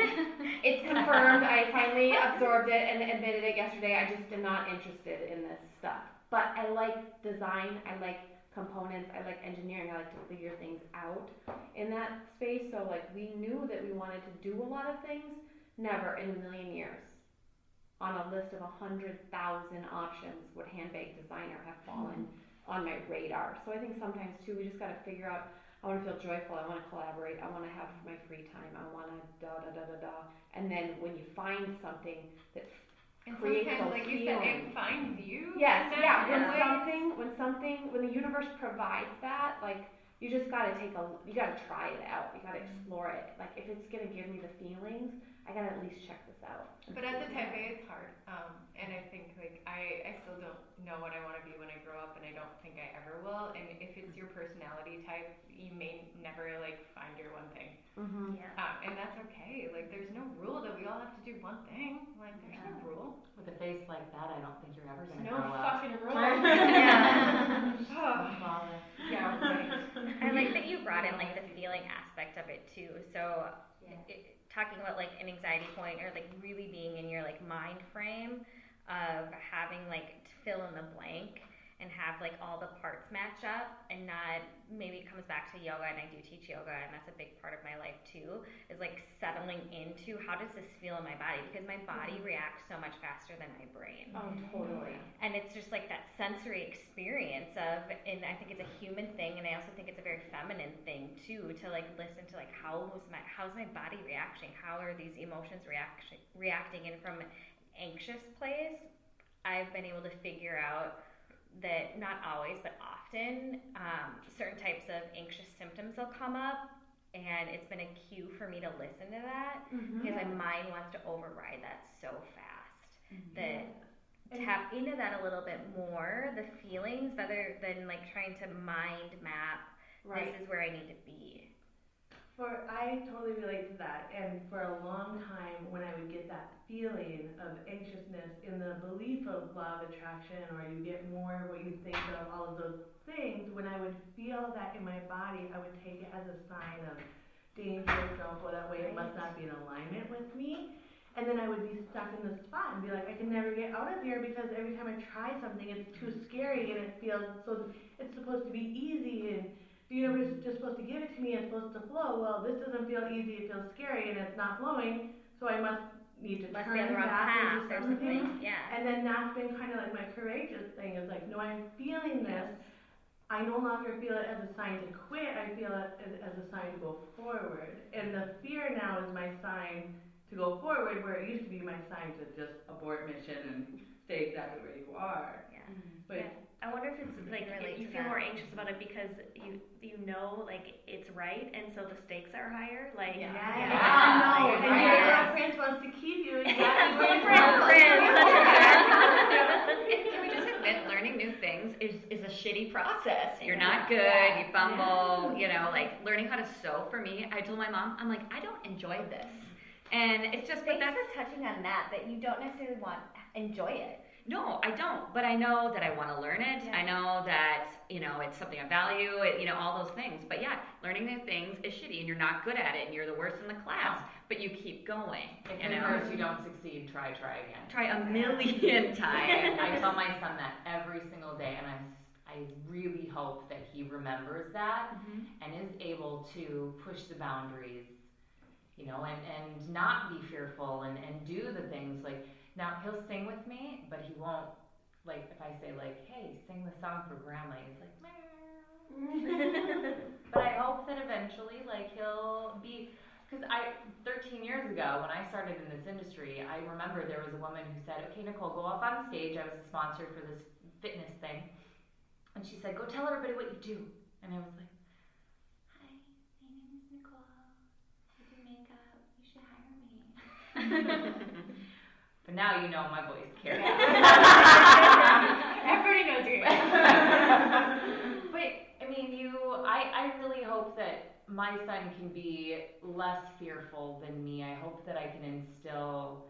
it's confirmed. I finally absorbed it and admitted it yesterday. I just am not interested in this stuff. But I like design, I like components, I like engineering, I like to figure things out in that space. So like we knew that we wanted to do a lot of things. Never in a million years on a list of 100,000 options would handbag designer have fallen on my radar. So I think sometimes too, we just got to figure out, I want to feel joyful, I want to collaborate, I want to have my free time, I want to da. And then when you find something that creates those like feelings. You said, it finds you. Yes, when the universe provides that, like you just got to you got to try it out, you got to explore it. Like if it's going to give me the feelings, I got to at least check this out. But as a type A, it's hard. And I think like I still don't know what I want to be when I grow up, and I don't think I ever will. And if it's your personality type, you may never like find your one thing. And that's okay. Like there's no rule that we all have to do one thing. Like there's no rule. With a face like that, I don't think you're ever going to grow up. No fucking rule. Yeah, right. I like that you brought in like the feeling aspect of it too. So talking about like an anxiety point or like really being in your like mind frame of having like to fill in the blank and have like all the parts match up, and not, maybe it comes back to yoga, and I do teach yoga, and that's a big part of my life too, is like settling into how does this feel in my body, because my body reacts so much faster than my brain. Oh, totally. And it's just like that sensory experience of, and I think it's a human thing, and I also think it's a very feminine thing too, to like listen to like how's my body reacting, how are these emotions reacting, and from an anxious place, I've been able to figure out that not always, but often, certain types of anxious symptoms will come up, and it's been a cue for me to listen to that, because my mind wants to override that so fast, that tap into that a little bit more, the feelings, rather than like trying to mind map This is where I need to be. I totally relate to that, and for a long time when I would get that feeling of anxiousness in the belief of law of attraction, or you get more what you think of, all of those things, when I would feel that in my body, I would take it as a sign of danger, don't go that way, it must not be in alignment with me. And then I would be stuck in this spot and be like, I can never get out of here because every time I try something, it's too scary and it feels so, it's supposed to be easy and the universe is just supposed to give it to me and it's supposed to flow. Well, this doesn't feel easy, it feels scary and it's not flowing, so I must need to turn back into something. Yeah. And then that's been kind of like my courageous thing is like, no, I'm feeling this. I no longer feel it as a sign to quit, I feel it as a sign to go forward. And the fear now is my sign to go forward, where it used to be my sign to just abort mission and stay exactly where you are. Yeah. But I wonder if it's like you feel more anxious about it because you know like it's right, and so the stakes are higher. Like I know, and your girlfriend wants to keep you exactly where you are. Can we just admit learning new things is a shitty process? You're not good, you fumble, you know, like learning how to sew for me. I told my mom, I'm like, I don't enjoy this. And it's just Thanks for touching on that you don't necessarily enjoy it. No, I don't, but I know that I want to learn it. I know that, you know, it's something I value, you know, all those things. But yeah, learning new things is shitty, and you're not good at it, and you're the worst in the class, but you keep going. If you know? first you don't succeed, try again. Try a million times. I tell my son that every single day, and I really hope that he remembers that and is able to push the boundaries, you know, and not be fearful and do the things like. Now, he'll sing with me, but he won't, like, if I say, like, hey, sing the song for Grandma, he's like, meow. But I hope that eventually, like, he'll be, because 13 years ago, when I started in this industry, I remember there was a woman who said, okay, Nicole, go up on stage. I was sponsored for this fitness thing. And she said, go tell everybody what you do. And I was like, hi, my name is Nicole. I do makeup. You should hire me. But now you know my voice carries. Everybody knows you. But I mean, I really hope that my son can be less fearful than me. I hope that I can instill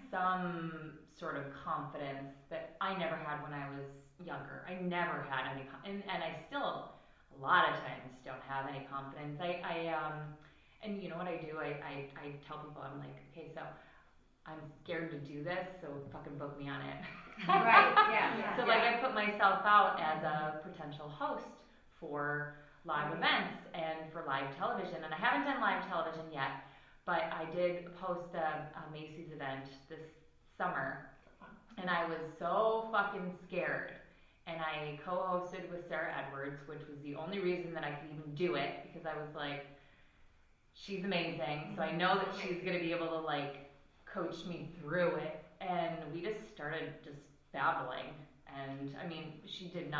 some sort of confidence that I never had when I was younger. I never had any, and I still a lot of times don't have any confidence. And you know what I do? I tell people, I'm like, okay, so I'm scared to do this, so fucking book me on it. Right, yeah. So like I put myself out as a potential host for live events and for live television, and I haven't done live television yet, but I did host a Macy's event this summer, and I was so fucking scared. And I co-hosted with Sarah Edwards, which was the only reason that I could even do it, because I was like, she's amazing, so I know that she's gonna be able to like coach me through it. And we just started just babbling, and I mean, she wasn't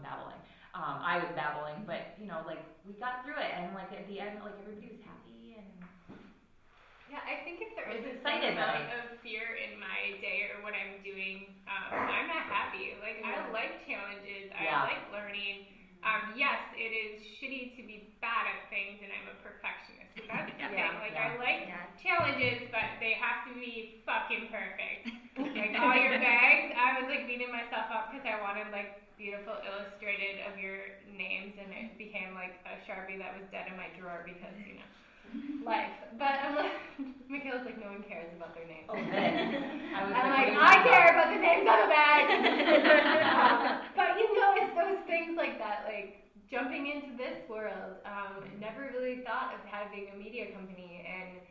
babbling. I was babbling, but you know, like we got through it, and like at the end, like everybody was happy. And yeah, I think if there is a excited amount of fear in my day or what I'm doing, I'm not happy. Like I like challenges, I like learning. Yes, it is shitty to be bad at things, and I'm a perfectionist. So that's the thing. Like I like challenges, but they have to be fucking perfect. Like all your bags, I was like beating myself up because I wanted like beautiful illustrated of your names, and it became like a Sharpie that was dead in my drawer because you know. Life, but I'm like, Michaela's like, no one cares about their names. Oh, I'm like, I care about the names on the bag. But you know, it's those things like that, like jumping into this world. Never really thought of having a media company, and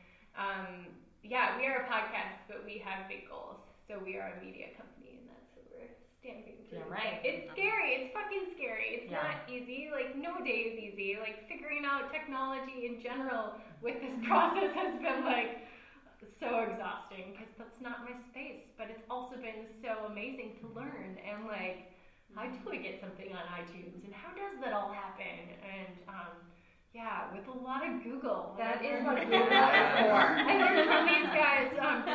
yeah, we are a podcast, but we have big goals. So we are a media company, and that's what we're standing for. Yeah, right. It's scary. It's fucking scary. It's not easy. Like no day is easy. Like figuring out technology in general with this process has been like so exhausting because that's not my space. But it's also been so amazing to learn, and like how do I get something on iTunes, and how does that all happen? And Yeah, with a lot of Google. That is what Google is for. I learned from these guys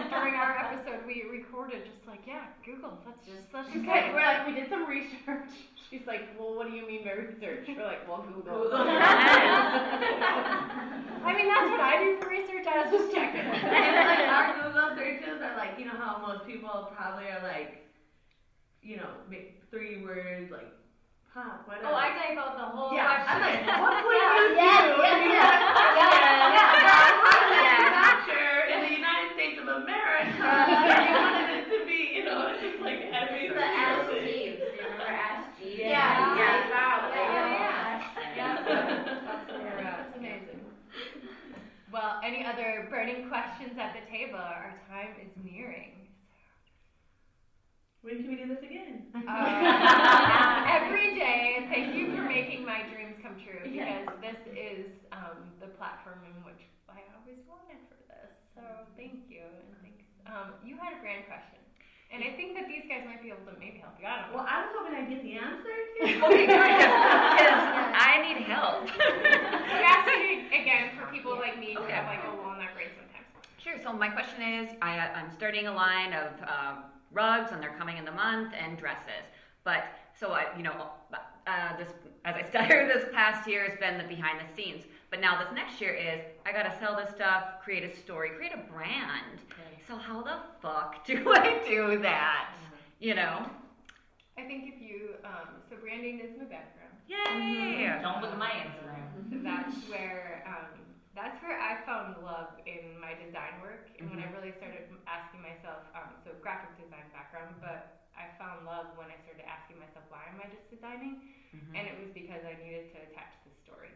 during our episode. We recorded just like, Google. Let's just She's like, we're like, we did some research. She's like, well, what do you mean by research? We're like, well, Google. I mean, that's what I do for research. I was just checking. And like our Google searches are like, you know how most people probably are like, you know, 3 words like. Whatever. Oh, I type out the whole question. I'm like, what would you do? Manufacturer in the United States of America. You wanted it to be, you know, just like every. The Ask Jeeves. Do you remember Ask Jeeves? Yeah. That's amazing. Well, any other burning questions at the table? Our time is nearing. When can we do this again? Every day. Thank you for making my dreams come true, because this is the platform in which I always wanted for this. So thank you, and thanks. You had a grand question, and I think that these guys might be able to maybe help you. I don't know. Well, I was hoping I'd get the answer. Okay, because I need help. I'm asking again for people like me who have like a walnut brain sometimes. Sure. So my question is, I'm starting a line of rugs, and they're coming in the month, and dresses. But so this, as I started this past year, has been the behind the scenes. But now this next year is I gotta sell this stuff, create a story, create a brand. Okay. So how the fuck do I do that? You know? I think if you so branding is my background. Yay! Don't look at my Instagram. That's where I found love in my design work, and when I really started asking myself, so graphic design background, but I found love when I started asking myself, why am I just designing? And it was because I needed to attach the story.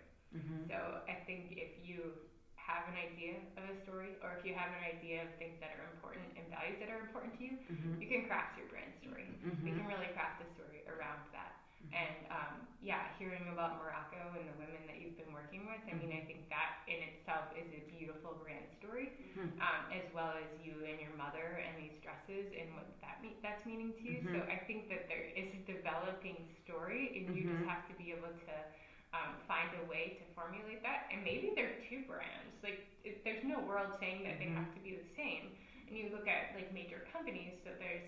So I think if you have an idea of a story, or if you have an idea of things that are important and values that are important to you, you can craft your brand story. We can really craft the story around that. And hearing about Morocco and the women that you've been working with, I mean, I think that in itself is a beautiful brand story, as well as you and your mother and these dresses and what that's meaning to you. So I think that there is a developing story, and you just have to be able to find a way to formulate that. And maybe they're 2 brands. Like, there's no world saying that they have to be the same. And you look at like major companies, so there's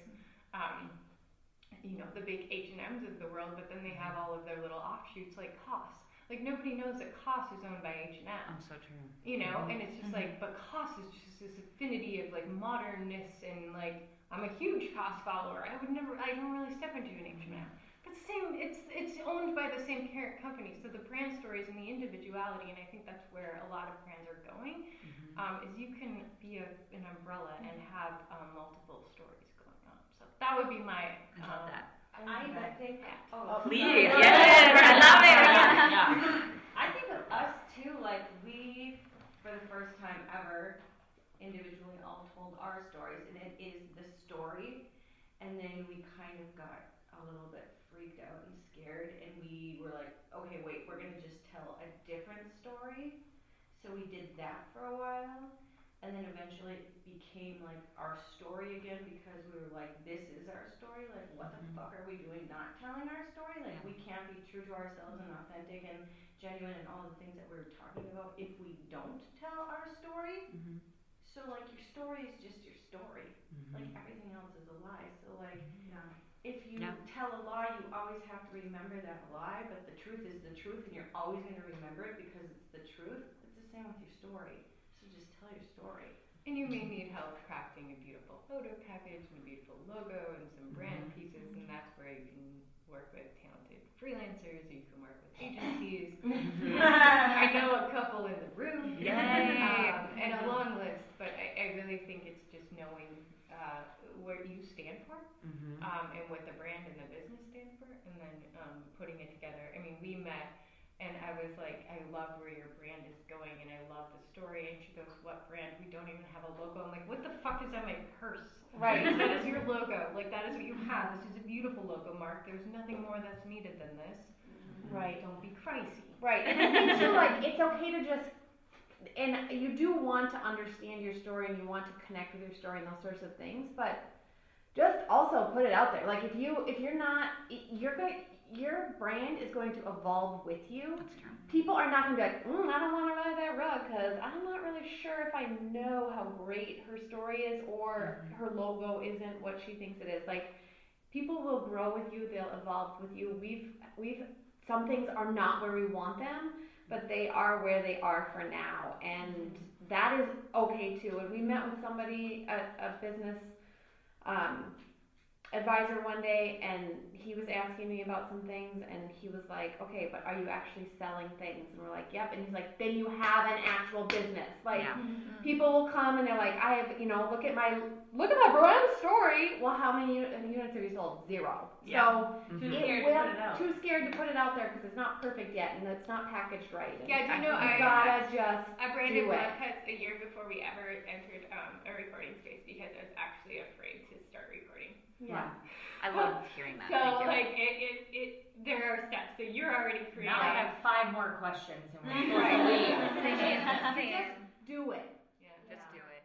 the big H&Ms of the world, but then they have all of their little offshoots like Cuss. Like, nobody knows that Cuss is owned by H&M. So true. You know, and it's just like, but Cuss is just this affinity of like modernness, and like, I'm a huge Cuss follower. I don't really step into an H&M. But it's owned by the same parent company. So the brand stories and the individuality, and I think that's where a lot of brands are going, is you can be an umbrella and have multiple stories going on. So that would be my. I love that. Please. Yes, I love it. I think of us too, like we, for the first time ever, individually all told our stories, and it is the story, and then we kind of got a little bit freaked out and scared, and we were like, okay, wait, we're gonna just tell a different story. So we did that for a while, and then eventually it became like our story again, because we were like, this is our story, like what the fuck are we doing not telling our story? Like we can't be true to ourselves and authentic and genuine and all the things that we were talking about if we don't tell our story. So like your story is just your story. Like everything else is a lie. So like if you tell a lie, you always have to remember that lie, but the truth is the truth, and you're always going to remember it because it's the truth. It's the same with your story. So just tell your story. And you may need help crafting a beautiful photo package and a beautiful logo and some brand pieces, and that's where you can work with talented freelancers, or you can work with agencies. I know a couple in the room. And a long list, but I really think it's just knowing what you stand for, and what the brand and the business stand for, and then putting it together. I mean, we met, and I was like, I love where your brand is going, and I love the story. And she goes, what brand? We don't even have a logo. I'm like, what the fuck is on my purse? Right. That is your logo. Like, that is what you have. This is a beautiful logo, Mark. There's nothing more that's needed than this. Right. Don't be crazy. Right. And I think too, like, it's okay to just, and you do want to understand your story, and you want to connect with your story and those sorts of things, but just also put it out there. Like, if you're not, your brand is going to evolve with you. That's true. People are not going to be like, I don't want to buy that rug because I'm not really sure if I know how great her story is or her logo isn't what she thinks it is. Like, people will grow with you, they'll evolve with you. We've some things are not where we want them, but they are where they are for now, and that is okay too. And we met with somebody, a business advisor one day, and he was asking me about some things, and he was like, okay, but are you actually selling things? And we're like, yep. And he's like, then you have an actual business. Like, people will come and they're like, I have, look at my brand story. Well, how many units have you sold? 0. So too scared to put it out there because it's not perfect yet and it's not packaged right. Yeah, do you know I gotta just I branded do Blunt it. Cuts a year before we ever entered a recording space because I was actually afraid to start recording. Yeah. I love hearing that. So like it there are steps. So you're already creating. Now I have 5 more questions and we're Just do it. Just do it.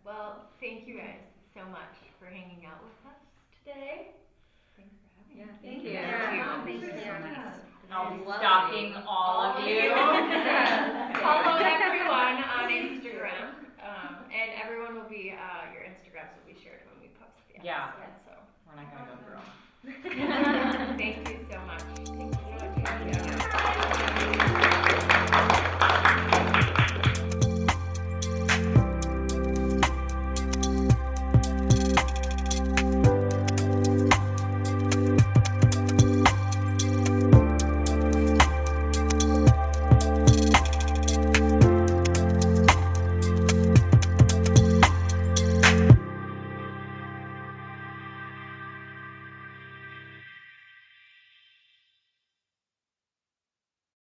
Well, thank you guys so much for hanging out with us today. Thanks for having me. Thank you. Thank you. I'll be stalking all of you. Follow everyone on Instagram, and everyone will be your Instagrams will be shared when we post the episode. Yeah. So we're not gonna go through them. thank you so much.